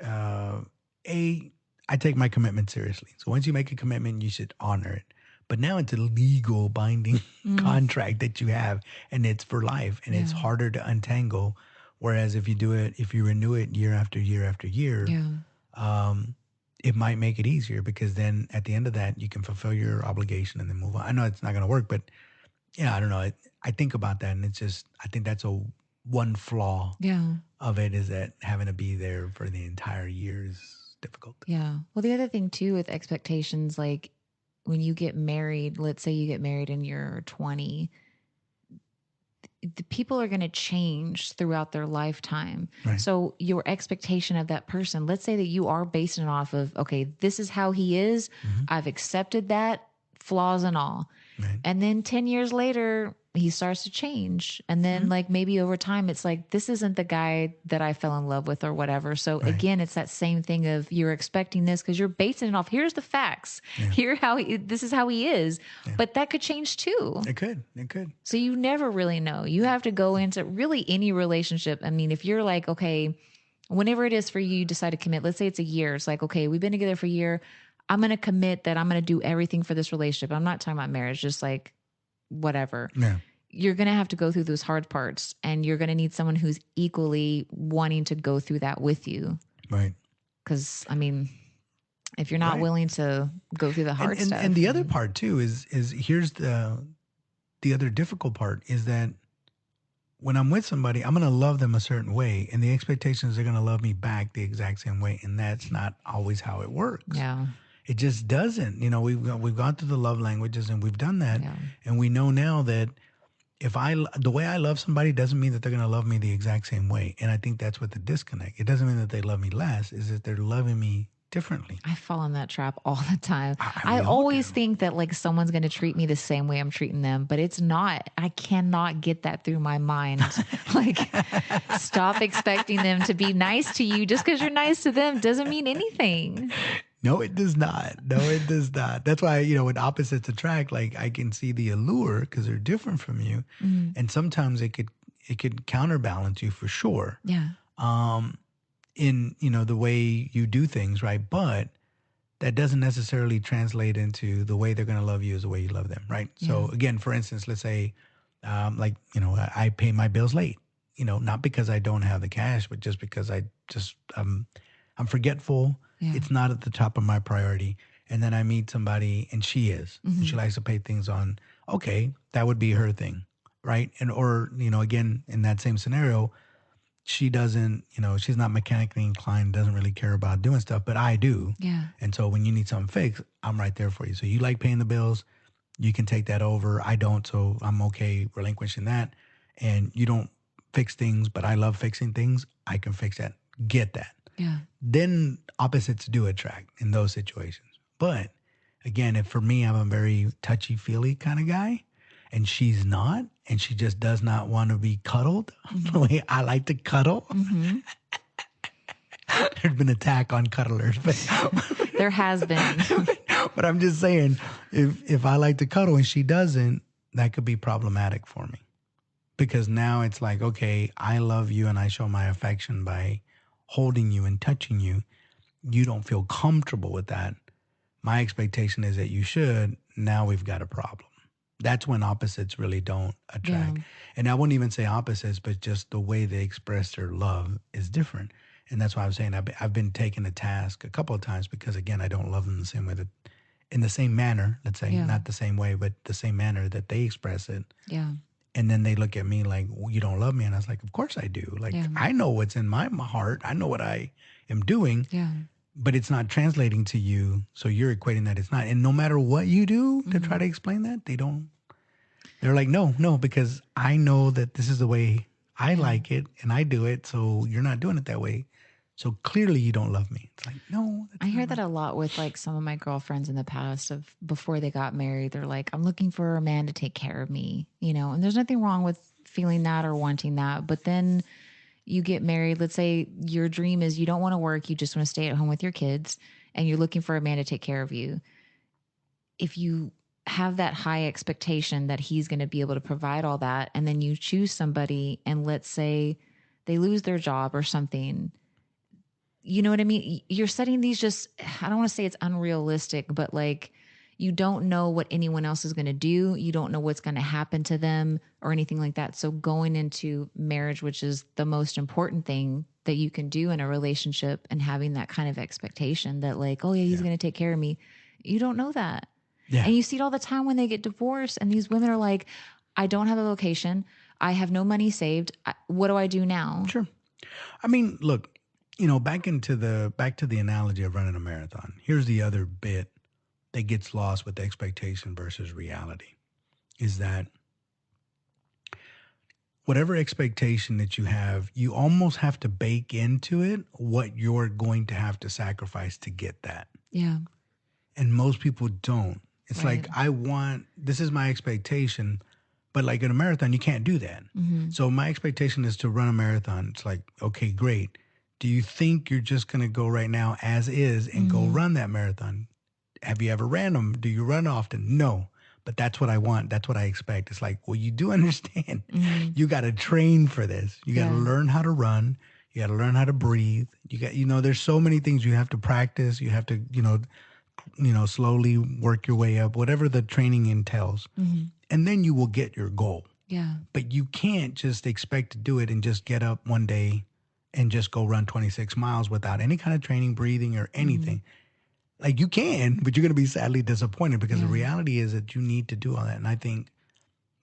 uh, a I take my commitment seriously. So once you make a commitment, you should honor it. But now it's a legal binding Mm, contract that you have, and it's for life, and it's yeah. harder to untangle. Whereas if you renew it year after year after year, Yeah. um, it might make it easier, because then at the end of that, you can fulfill your obligation and then move on. I know it's not going to work, but yeah, I don't know. I think about that, and I think that's a one flaw Yeah. of it, is that having to be there for the entire year is difficult. Yeah. Well, the other thing too with expectations, like when you get married, let's say you get married and you're 20, the people are going to change throughout their lifetime. Right. So your expectation of that person, let's say that you are basing it off of, okay, this is how he is. Mm-hmm. I've accepted that, flaws and all. Right. And then 10 years later, he starts to change. And then, Mm-hmm. like, maybe over time, it's like, this isn't the guy that I fell in love with or whatever. So, Right. again, it's that same thing of you're expecting this because you're basing it off. Here's the facts. Yeah. This is how he is. Yeah. But that could change too. It could. It could. So, you never really know. You have to go into really any relationship. I mean, if you're like, okay, whenever it is for you, you decide to commit, let's say it's a year. It's like, okay, we've been together for a year. I'm going to commit that I'm going to do everything for this relationship. I'm not talking about marriage, just like whatever. Yeah. You're going to have to go through those hard parts, and you're going to need someone who's equally wanting to go through that with you. Right. Because, I mean, if you're not Right. willing to go through the hard stuff. And the other part too is here's the other difficult part is that when I'm with somebody, I'm going to love them a certain way, and the expectation is they're going to love me back the exact same way, and that's not always how it works. Yeah. It just doesn't. You know, we've gone through the love languages, and we've done that, Yeah. and we know now that the way I love somebody doesn't mean that they're going to love me the exact same way, and I think that's what the disconnect. It doesn't mean that they love me less; is that they're loving me differently. I fall in that trap all the time. We I all always do. think that like someone's going to treat me the same way I'm treating them, but it's not. I cannot get that through my mind. Like, stop expecting them to be nice to you just because you're nice to them doesn't mean anything. No, it does not. No, it does not. That's why, you know, when opposites attract, like I can see the allure because they're different from you. And sometimes it could counterbalance you for sure. Yeah. In, you know, the way you do things, right? But that doesn't necessarily translate into the way they're going to love you as the way you love them, right? So again, for instance, let's say, like, you know, I pay my bills late, you know, not because I don't have the cash, but just because I'm forgetful. Yeah. It's not at the top of my priority. And then I meet somebody and she is, and she likes to pay things on, okay, that would be her thing, right? And, or, you know, again, in that same scenario, she doesn't, you know, she's not mechanically inclined, doesn't really care about doing stuff, but I do. Yeah. And so when you need something fixed, I'm right there for you. So you like paying the bills, you can take that over. I don't, so I'm okay relinquishing that. And you don't fix things, but I love fixing things. I can fix that. Get that. Yeah. Then opposites do attract in those situations. But again, if for me, I'm a very touchy-feely kind of guy, and she's not, and she just does not want to be cuddled the way I like to cuddle. There's been attack on cuddlers, but There has been. but I'm just saying, if I like to cuddle and she doesn't, that could be problematic for me. Because now it's like, okay, I love you and I show my affection by holding you and touching you. You don't feel comfortable with that. My expectation is that you should. Now we've got a problem. That's when opposites really don't attract. Yeah. And I wouldn't even say opposites, but just the way they express their love is different. And that's why I'm saying I've been taken to task a couple of times because, again, I don't love them the same way that, in the same manner, let's say, Yeah. not the same way, but the same manner that they express it. Yeah. And then they look at me like, well, you don't love me. And I was like, of course I do. Like, Yeah. I know what's in my heart. I know what I am doing, Yeah. but it's not translating to you. So you're equating that it's not. And no matter what you do to try to explain that, they're like, no, because I know that this is the way I like it and I do it. So you're not doing it that way. So clearly you don't love me. It's like, no. I hear that a lot with like some of my girlfriends in the past of before they got married. They're like, I'm looking for a man to take care of me, you know, and there's nothing wrong with feeling that or wanting that. But then you get married. Let's say your dream is you don't want to work. You just want to stay at home with your kids and you're looking for a man to take care of you. If you have that high expectation that he's going to be able to provide all that, and then you choose somebody and let's say they lose their job or something, you know what I mean? You're setting these just, I don't want to say it's unrealistic, but like you don't know what anyone else is going to do. You don't know what's going to happen to them or anything like that. So going into marriage, which is the most important thing that you can do in a relationship, and having that kind of expectation that like, oh yeah, he's going to take care of me. You don't know that. Yeah. And you see it all the time when they get divorced and these women are like, I don't have a vocation. I have no money saved. What do I do now? Sure. I mean, look, you know, back to the analogy of running a marathon. Here's the other bit that gets lost with expectation versus reality is that whatever expectation that you have, you almost have to bake into it what you're going to have to sacrifice to get that. Yeah. And most people don't. It's Right. like, I want, this is my expectation, but like in a marathon, you can't do that. Mm-hmm. So my expectation is to run a marathon. It's like, okay, great. Do you think you're just going to go right now as is and go Mm-hmm. run that marathon? Have you ever ran them? Do you run often? No. But that's what I want. That's what I expect. It's like, well, you do understand. Mm-hmm. You got to train for this. You got to Yeah. learn how to run. You got to learn how to breathe. There's so many things you have to practice. You have to, slowly work your way up, whatever the training entails. Mm-hmm. And then you will get your goal. Yeah. But you can't just expect to do it and just get up one day and just go run 26 miles without any kind of training, breathing, or Mm-hmm. anything. Like you can, but you're going to be sadly disappointed because the Yeah. reality is that you need to do all that. And I think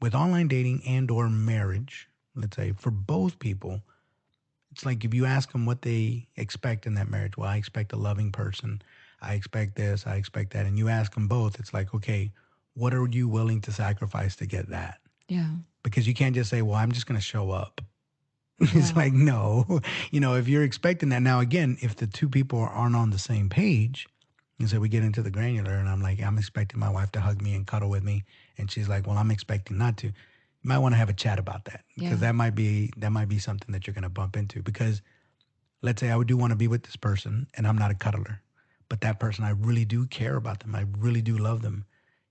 with online dating and or marriage, let's say for both people, it's like if you ask them what they expect in that marriage, well, I expect a loving person. I expect this, I expect that. And you ask them both, it's like, okay, what are you willing to sacrifice to get that? Yeah. Because you can't just say, well, I'm just going to show up. It's Yeah. like, no, if you're expecting that. Now, again, if the two people aren't on the same page, and so we get into the granular, and I'm like, I'm expecting my wife to hug me and cuddle with me. And she's like, well, I'm expecting not to. You might want to have a chat about that because Yeah. that might be something that you're going to bump into. Because let's say I do want to be with this person and I'm not a cuddler, but that person, I really do care about them. I really do love them.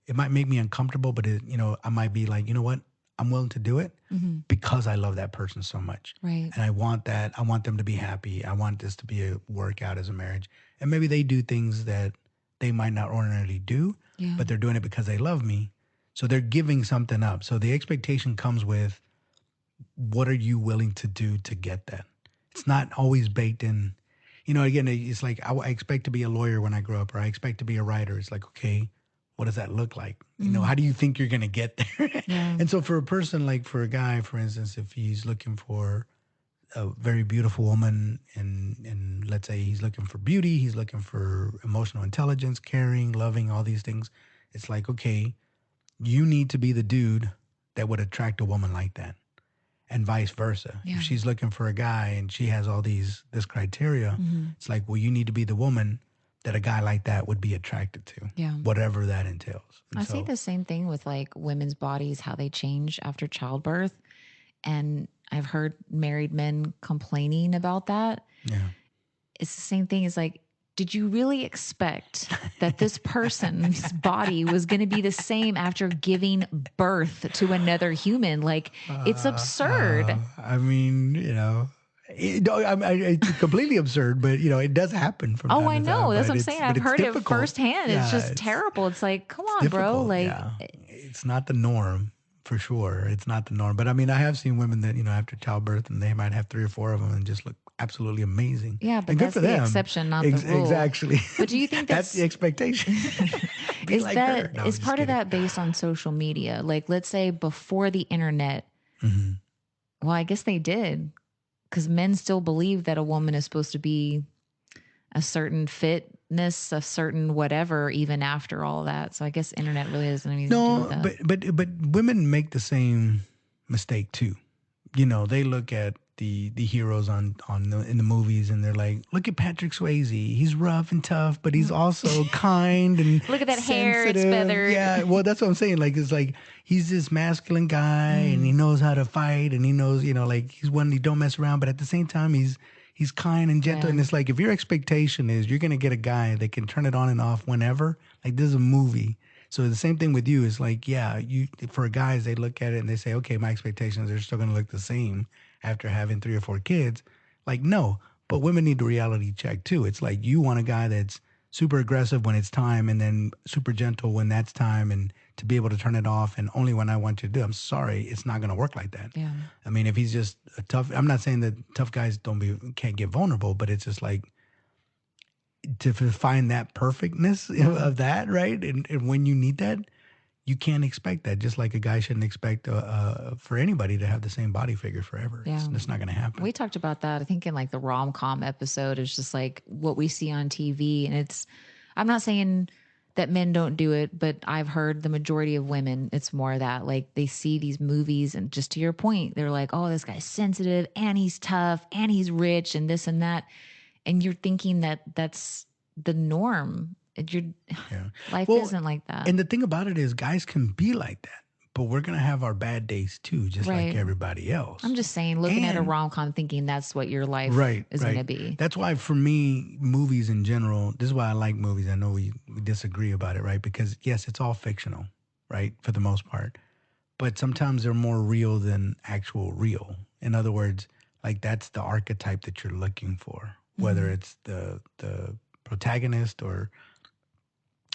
It might make me uncomfortable, but I might be like, you know what? I'm willing to do it Mm-hmm. because I love that person so much. Right. And I want that. I want them to be happy. I want this to be a workout as a marriage. And maybe they do things that they might not ordinarily do, Yeah. but they're doing it because they love me. So they're giving something up. So the expectation comes with, what are you willing to do to get that? It's not always baked in. Again, it's like I expect to be a lawyer when I grow up, or I expect to be a writer. It's like, okay, what does that look like? Mm-hmm. How do you think you're going to get there? Yeah. And so for a person, like for a guy, for instance, if he's looking for a very beautiful woman, and let's say he's looking for beauty, he's looking for emotional intelligence, caring, loving, all these things, it's like, okay, you need to be the dude that would attract a woman like that, and vice versa. If Yeah. she's looking for a guy and she has all this criteria, Mm-hmm. it's like, well, you need to be the woman that a guy like that would be attracted to, Yeah. whatever that entails. And I see so, the same thing with like women's bodies, how they change after childbirth. And I've heard married men complaining about that. yeah. It's the same thing as like, did you really expect that this person's body was going to be the same after giving birth to another human? Like, it's absurd. I mean, it's completely absurd, but it does happen from Oh, time I to time. know. That's what But I'm it's saying. but I've it's heard it difficult. firsthand. It's Yeah, just terrible. It's like, come on, bro. difficult. Like, Yeah, it's not the norm for sure. It's not the norm. But I mean, I have seen women that after childbirth, and they might have 3 or 4 of them and just look absolutely amazing. yeah, but And good that's for the them. exception, not the rule. Exactly. But do you think That's the expectation. Be is like her. that No, I'm is just part of kidding. that based on social media? Like, let's say before the internet, Hmm. well, I guess they did because men still believe that a woman is supposed to be a certain fitness, a certain whatever, even after all that. So I guess internet really has anything to do with No, that. but women make the same mistake too. They look at the heroes in the movies, and they're like, look at Patrick Swayze. He's rough and tough, but he's also kind and Look at that hair, it's sensitive. feathered. Yeah, well, that's what I'm saying. Like, it's like he's this masculine guy, and he Mm, knows how to fight, and he knows, like he's one he don't mess around, but at the same time he's kind and gentle. yeah. And it's like, if your expectation is you're gonna get a guy that can turn it on and off whenever, like this is a movie. So the same thing with you is like, yeah, you for guys, they look at it and they say, okay, my expectations are still gonna look the same after having 3 or 4 kids. Like, no, but women need to reality check too. It's like you want a guy that's super aggressive when it's time, and then super gentle when that's time, and to be able to turn it off and only when I want you to do. I'm sorry, it's not gonna work like that. Yeah. I mean, if he's just a tough, I'm not saying that tough guys can't get vulnerable, but it's just like to find that perfectness Yeah. of that, right? And when you need that, you can't expect that. Just like a guy shouldn't expect for anybody to have the same body figure forever. Yeah. It's not going to happen. We talked about that, I think, in like the rom com episode. It's just like what we see on TV. And I'm not saying that men don't do it, but I've heard the majority of women, it's more that like they see these movies and just to your point, they're like, oh, this guy's sensitive and he's tough and he's rich and this and that. And you're thinking that that's the norm. You're, Yeah. life Well, isn't like that. and the thing about it is guys can be like that, but we're going to have our bad days too, just like Right. everybody else. I'm just saying, looking at a And rom com thinking that's what your life right, is going right. to be. That's why for me, movies in general, this is why I like movies. I know we disagree about it, right? Because yes, it's all fictional, right? For the most part. But sometimes they're more real than actual real. In other words, like that's the archetype that you're looking for, whether it's the protagonist or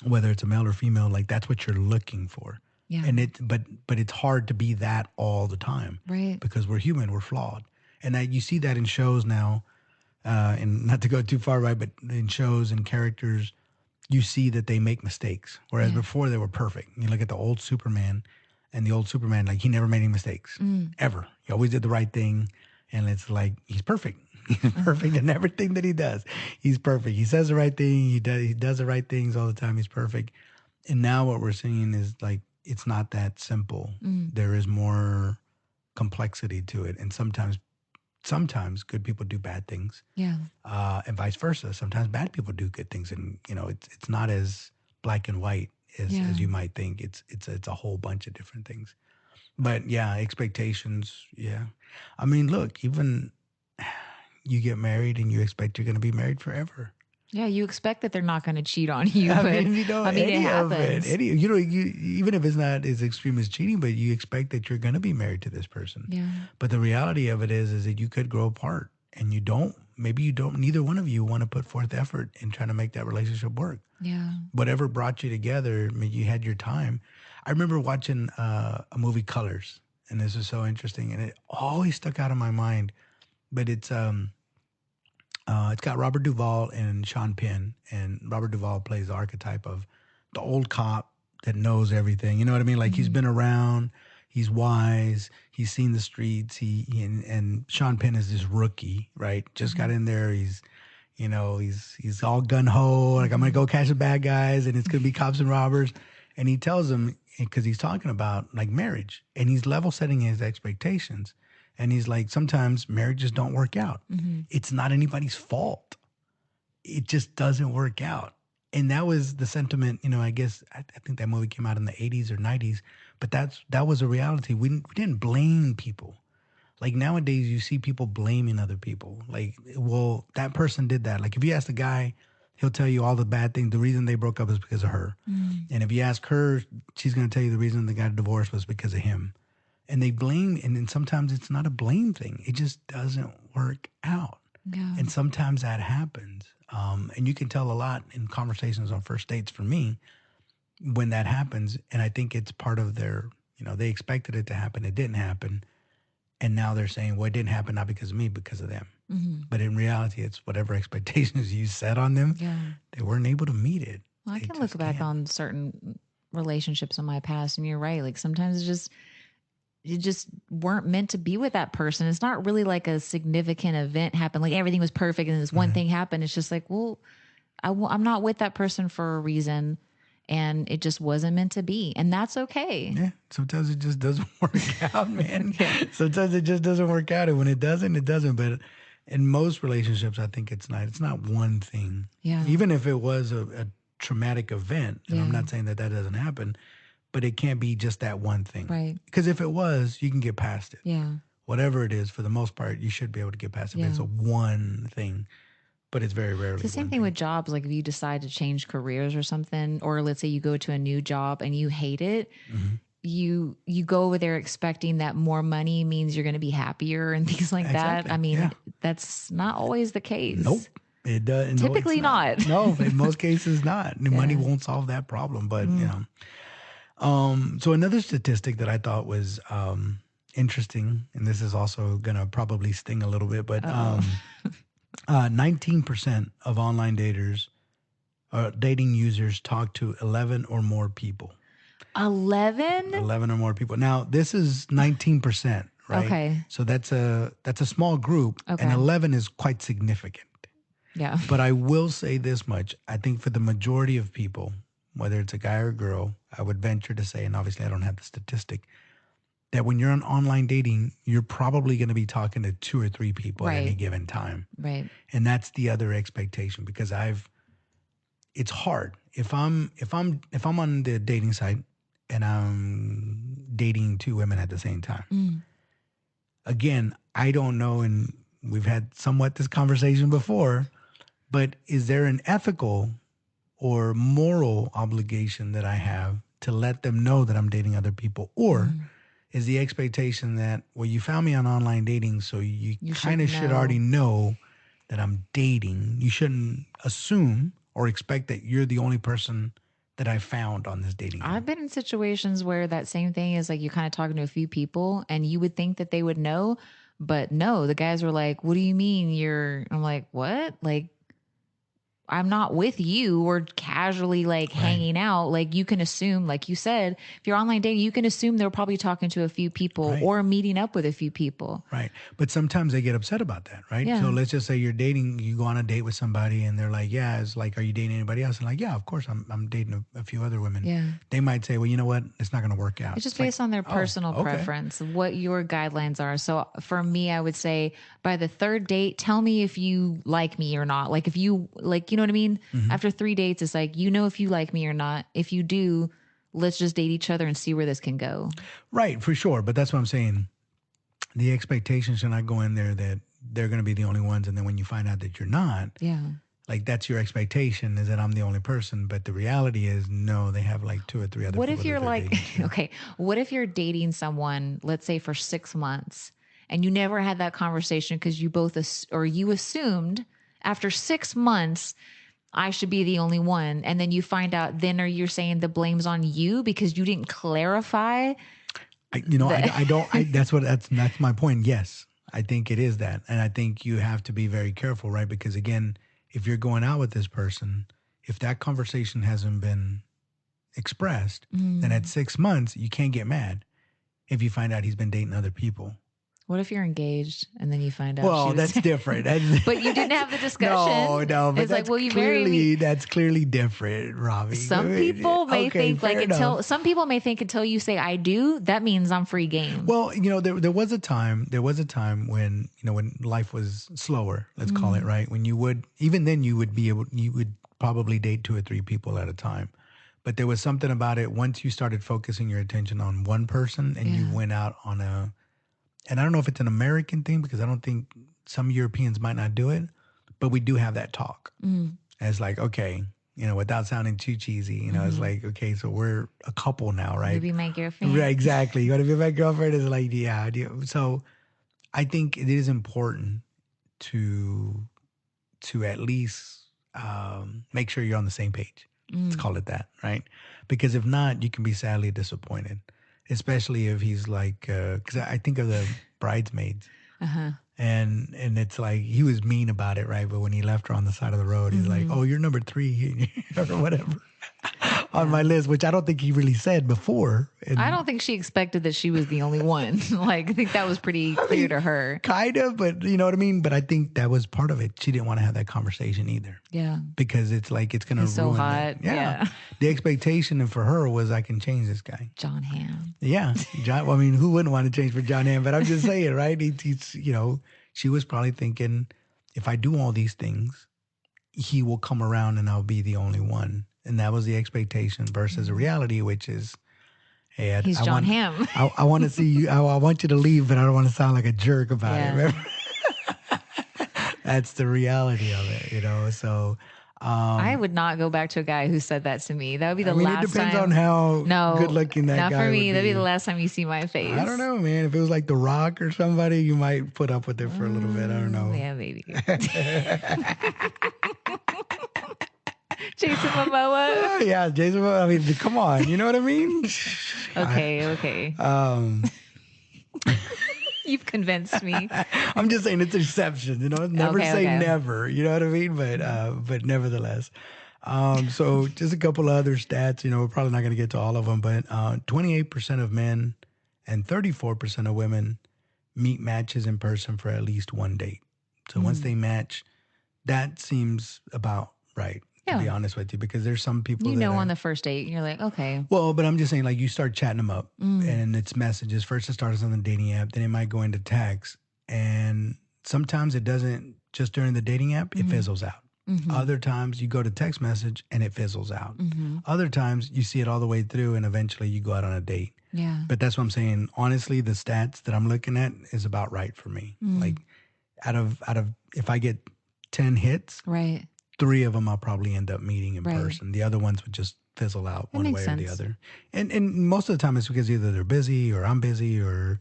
whether it's a male or female, like that's what you're looking for. Yeah. And but it's hard to be that all the time, Right. because we're human, we're flawed, and you see that in shows now. And not to go too far, right, but in shows and characters, you see that they make mistakes, whereas Yeah. before they were perfect. You look at the old Superman, and the old Superman, like he never made any mistakes ever. He always did the right thing, and it's like he's perfect. He's perfect in everything that he does. He's perfect. He says the right thing. He does the right things all the time. He's perfect. And now what we're seeing is like it's not that simple. There is more complexity to it, and sometimes good people do bad things, Yeah. and vice versa. Sometimes bad people do good things, and it's not as black and white Yeah. as you might think. It's a whole bunch of different things. But yeah, expectations. Yeah, I mean, look, even you get married and you expect you're going to be married forever. Yeah. You expect that they're not going to cheat on you, I but mean, I mean, it any of it, happens. even if it's not as extreme as cheating, but you expect that you're going to be married to this person. Yeah. But the reality of it is that you could grow apart, and maybe you don't. Neither one of you want to put forth effort in trying to make that relationship work. Yeah. Whatever brought you together, I mean, you had your time. I remember watching a movie, Colors, and this is so interesting, and it always stuck out in my mind. But it's got Robert Duvall and Sean Penn, and Robert Duvall plays the archetype of the old cop that knows everything. You know what I mean? Like he's been around, he's wise, he's seen the streets. And Sean Penn is this rookie, right? Just got in there. He's all gun ho, like I'm gonna go catch the bad guys, and it's gonna be cops and robbers. And he tells them, because he's talking about like marriage, and he's level setting his expectations. And he's like, sometimes marriages don't work out. It's not anybody's fault. It just doesn't work out. And that was the sentiment, I guess, I think that movie came out in the 80s or 90s, but that was a reality. We didn't blame people. Like nowadays, you see people blaming other people. Like, well, that person did that. Like if you ask the guy, he'll tell you all the bad things. The reason they broke up is because of her. And if you ask her, she's going to tell you the reason they got divorced was because of him. And they blame, and then sometimes it's not a blame thing. It just doesn't work out. Yeah. And sometimes that happens. And you can tell a lot in conversations on first dates for me when that happens. And I think it's part of their, they expected it to happen. It didn't happen. And now they're saying, well, it didn't happen not because of me, because of them. But in reality, it's whatever expectations you set on them, Yeah. they weren't able to meet it. Well, I They can look just back can't. on certain relationships in my past, and you're right. Like sometimes you just weren't meant to be with that person. It's not really like a significant event happened, like everything was perfect and this one thing happened. It's just like, well, I'm not with that person for a reason, and it just wasn't meant to be, and that's okay. Yeah, sometimes it just doesn't work out, man. Yeah. Sometimes it just doesn't work out, and when it doesn't, it doesn't. But in most relationships, I think it's not. It's not one thing. Yeah. Even if it was a traumatic event, and I'm Yeah. not saying that doesn't happen, but it can't be just that one thing. Right. Because if it was, you can get past it. Yeah. Whatever it is, for the most part, you should be able to get past it. If it's a one thing, but it's very rarely. It's the same one thing with jobs. Like if you decide to change careers or something, or let's say you go to a new job and you hate it, you go over there expecting that more money means you're going to be happier and things like that. Exactly. I mean, Yeah. That's not always the case. Nope. It does. No, Typically it's not. No, in most cases not. The money Yeah. won't solve that problem. But so another statistic that I thought was interesting, and this is also gonna probably sting a little bit, but 19% of online daters or dating users talk to 11 or more people. 11? 11 or more people. Now this is 19%, right? Okay. So that's a small group, Okay. and 11 is quite significant. Yeah. But I will say this much. I think for the majority of people, whether it's a guy or a girl, I would venture to say, and obviously I don't have the statistic, that when you're on online dating, you're probably going to be talking to 2 or 3 people at any Right. given time. Right. And that's the other expectation, because it's hard. If I'm on the dating site and I'm dating 2 women at the same time. Mm. Again, I don't know, and we've had somewhat this conversation before, but is there an ethical or moral obligation that I have to let them know that I'm dating other people? Or is the expectation that, well, you found me on online dating, so you You kind should of should already know. know that I'm dating. You shouldn't assume or expect that you're the only person that I found on this dating I've thing. been in situations where that same thing is like, you're kind of talking to a few people and you would think that they would know, but no, the guys were like, "What do you mean I'm like, "What?" Like, I'm not with you. We're casually like Right. hanging out. Like, you can assume, like you said, if you're online dating, you can assume they're probably talking to a few people Right. or meeting up with a few people. Right. But sometimes they get upset about that, right? So Yeah. let's just say you're dating, you go on a date with somebody and they're like, yeah, it's like, are you dating anybody else? And like, yeah, of course, I'm dating a few other women. Yeah. They might say, well, you know what? It's not going to work out. It's just It's like, based on their oh, personal okay. preference, what your guidelines are. So for me, I would say by the third date, tell me if you like me or not. Like, if you like, you know what I mean? After 3 dates, it's like, if you like me or not. If you do, let's just date each other and see where this can go. Right, for sure. But that's what I'm saying. The expectations should not go in there that they're going to be the only ones. And then when you find out that you're not, Yeah. like that's your expectation, is that I'm the only person. But the reality is, no, they have like 2 or 3 other What if people that you're they're like, dating too. okay, what if you're dating someone, let's say for 6 months, and you never had that conversation because you both, or you assumed after 6 months, I should be the only one. And then you find out, then are you saying the blame's on you because you didn't clarify that? I don't, that's my point. Yes, I think it is that. And I think you have to be very careful, right? Because again, if you're going out with this person, if that conversation hasn't been expressed, then at 6 months, you can't get mad if you find out he's been dating other people. What if you're engaged and then you find out she Well, was, that's different. but you didn't have the No, discussion? no, but It's like, will you marry me? that's clearly different, Robbie. Some people may Okay, think like fair enough. some people may think until you say I do, that means I'm free game. Well, there was a time when, when life was slower, let's call it, right? When even then you would probably date 2 or 3 people at a time. But there was something about it once you started focusing your attention on one person and you Yeah. went out and I don't know if it's an American thing because I don't think some Europeans might not do it, but we do have that talk. It's like, okay, without sounding too cheesy, it's like, okay, so we're a couple now, You right? be my girlfriend. Right, exactly. You got to be my girlfriend. It's like, yeah. So I think it is important to at least make sure you're on the same page. Let's call it that, right? Because if not, you can be sadly disappointed, especially if he's like, because I think of the Bridesmaids, and it's like he was mean about it, right? But when he left her on the side of the road, he's like, "Oh, you're number 3 or whatever on my list," which I don't think he really said before. And I don't think she expected that she was the only one. Like, I think that was pretty clear to her. kind of, but you know what I mean? But I think that was part of it. She didn't want to have that conversation either. Yeah. Because it's like it's gonna He's so ruin hot. Yeah. The expectation for her was I can change this guy. John Hamm. Yeah. John, well, I mean, who wouldn't want to change for John Hamm? But I'm just saying, right? He's she was probably thinking, if I do all these things, he will come around and I'll be the only one. And that was the expectation versus the reality, which is, hey, He's John Hamm. I want to see you. I want you to leave, but I don't want to sound like a jerk about it. Yeah. Remember? That's the reality of it, So I would not go back to a guy who said that to me. That would be the I mean, last it depends time. on how No, good looking that not guy for would me. That'd be be. the last time you see my face. I don't know, man. If it was like The Rock or somebody, you might put up with it for a little bit. I don't know. Yeah, maybe. Jason Momoa. Yeah, Jason. I mean, come on. You know what I mean? Okay. You've convinced me. I'm just saying it's exceptions. Never say Okay. never. You know what I mean? But nevertheless. So just a couple of other stats. We're probably not going to get to all of them, but 28% of men and 34% of women meet matches in person for at least one date. So once they match, that seems about right. to be Yeah. honest with you, because there's some people You that know, on are, the first date, you're like, okay. well, but I'm just saying, like, you start chatting them up and it's messages. First, it starts on the dating app, then it might go into text. And sometimes it doesn't, just during the dating app, it fizzles out. Other times you go to text message and it fizzles out. Other times you see it all the way through and eventually you go out on a date. Yeah. But that's what I'm saying. Honestly, the stats that I'm looking at is about right for me. Like, out of if I get 10 hits, Right. 3 of them I'll probably end up meeting in Right. person. The other ones would just fizzle out That one makes way or the sense. other. And most of the time it's because either they're busy or I'm busy, or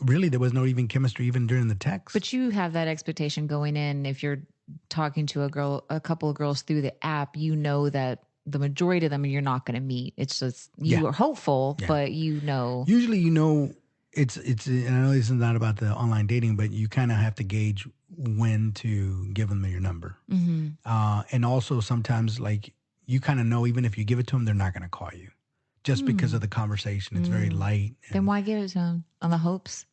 really there was no even chemistry even during the text. But you have that expectation going in. If you're talking to a couple of girls through the app, you know that the majority of them you're not going to meet. It's just you Yeah. are hopeful, Yeah. but you know. Usually, it's and I know this is not about the online dating, but you kind of have to gauge when to give them your number. And also sometimes, like, you kind of know, even if you give it to them, they're not going to call you just because of the conversation. It's very light. Then why give it to them on the hopes?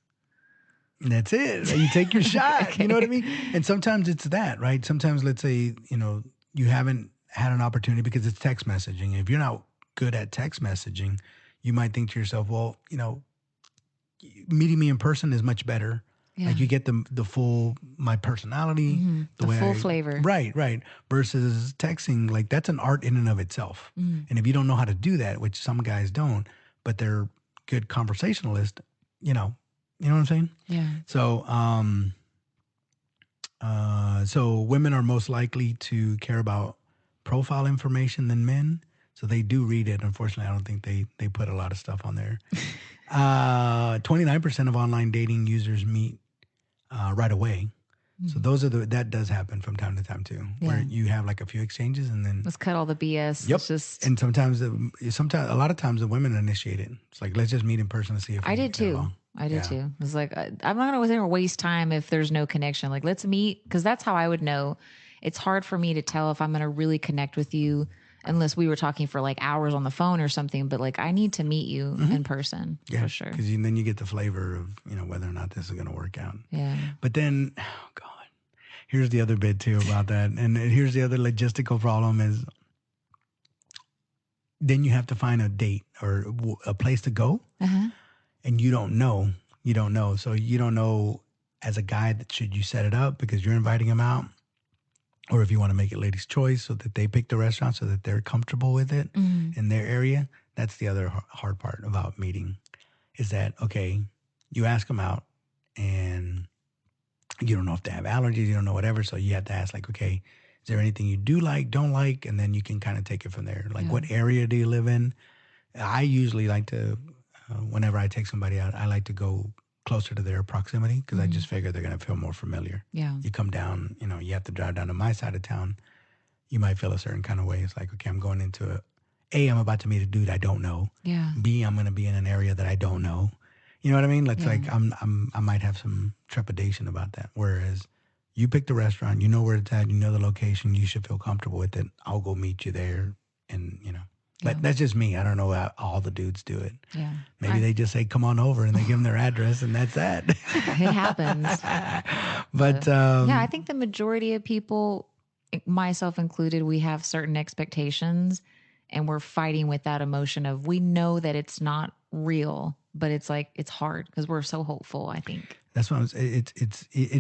And that's it. You take your shot. Okay. You know what I mean? And sometimes it's that, right? Sometimes, let's say, you haven't had an opportunity because it's text messaging. If you're not good at text messaging, you might think to yourself, well, meeting me in person is much better. Yeah. Like, you get the full, my personality, The full flavor. Right. Versus texting, like, that's an art in and of itself. And if you don't know how to do that, which some guys don't, but they're good conversationalists, you know what I'm saying? Yeah. So, so women are most likely to care about profile information than men. So they do read it. Unfortunately, I don't think they put a lot of stuff on there. 29% of online dating users meet right away. So those are that does happen from time to time too, where you have like a few exchanges and then Let's cut all the BS. Yep. Let's just. And sometimes a lot of times the women initiate it. It's like, let's just meet in person and see if we I can did get too. along. I did too. It's like I'm not going to waste time if there's no connection. Like, let's meet, because that's how I would know. It's hard for me to tell if I'm going to really connect with you unless we were talking for like hours on the phone or something. But like, I need to meet you in person for sure. Because then you get the flavor of whether or not this is going to work out. Yeah. But then, oh God, here's the other bit too about that, and here's the other logistical problem is then you have to find a date or a place to go, and you don't know. So you don't know, as a guy, that should you set it up because you're inviting them out, or if you want to make it ladies' choice so that they pick the restaurant so that they're comfortable with it in their area. That's the other hard part about meeting, is that, okay, you ask them out and you don't know if they have allergies, you don't know whatever. So you have to ask, like, okay, is there anything you do like, don't like? And then you can kind of take it from there. Like, what area do you live in? I usually like to, whenever I take somebody out, I like to go closer to their proximity because I just figure they're going to feel more familiar. Yeah. You come down, you have to drive down to my side of town. You might feel a certain kind of way. It's like, okay, I'm going into I'm about to meet a dude I don't know. Yeah. B, I'm going to be in an area that I don't know. You know what I mean? It's like I might have some trepidation about that. Whereas you pick the restaurant, you know where it's at, you know the location, you should feel comfortable with it. I'll go meet you there, and But that's just me. I don't know how all the dudes do it. Yeah. Maybe they just say, "Come on over," and they give them their address, and that's that. It happens. But I think the majority of people, myself included, we have certain expectations, and we're fighting with that emotion of, we know that it's not real, but it's like, it's hard because we're so hopeful, I think. That's why it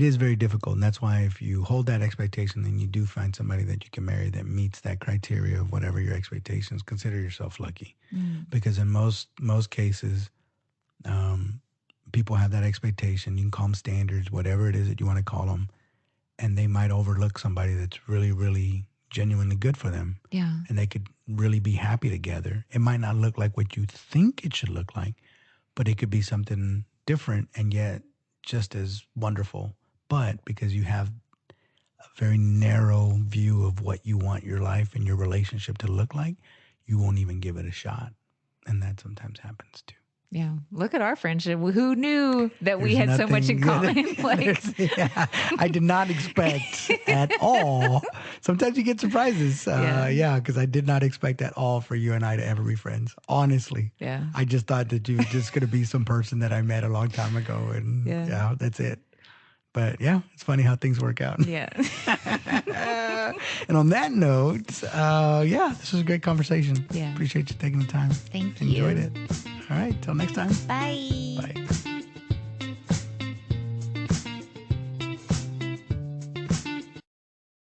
is very difficult, and that's why if you hold that expectation, then you do find somebody that you can marry that meets that criteria of whatever your expectations. Consider yourself lucky, because in most cases, people have that expectation. You can call them standards, whatever it is that you want to call them, and they might overlook somebody that's really, really genuinely good for them. Yeah. And they could really be happy together. It might not look like what you think it should look like, but it could be something different and yet just as wonderful. But because you have a very narrow view of what you want your life and your relationship to look like, you won't even give it a shot. And that sometimes happens too. Yeah. Look at our friendship. Who knew that we had so much in common? I did not expect at all. Sometimes you get surprises. Because I did not expect at all for you and I to ever be friends. Honestly. Yeah. I just thought that you were just going to be some person that I met a long time ago. And that's it. But yeah, it's funny how things work out. Yeah. And on that note, yeah, this was a great conversation. Yeah. Appreciate you taking the time. Thank you. Enjoyed it. All right. Till next time. Bye. Bye.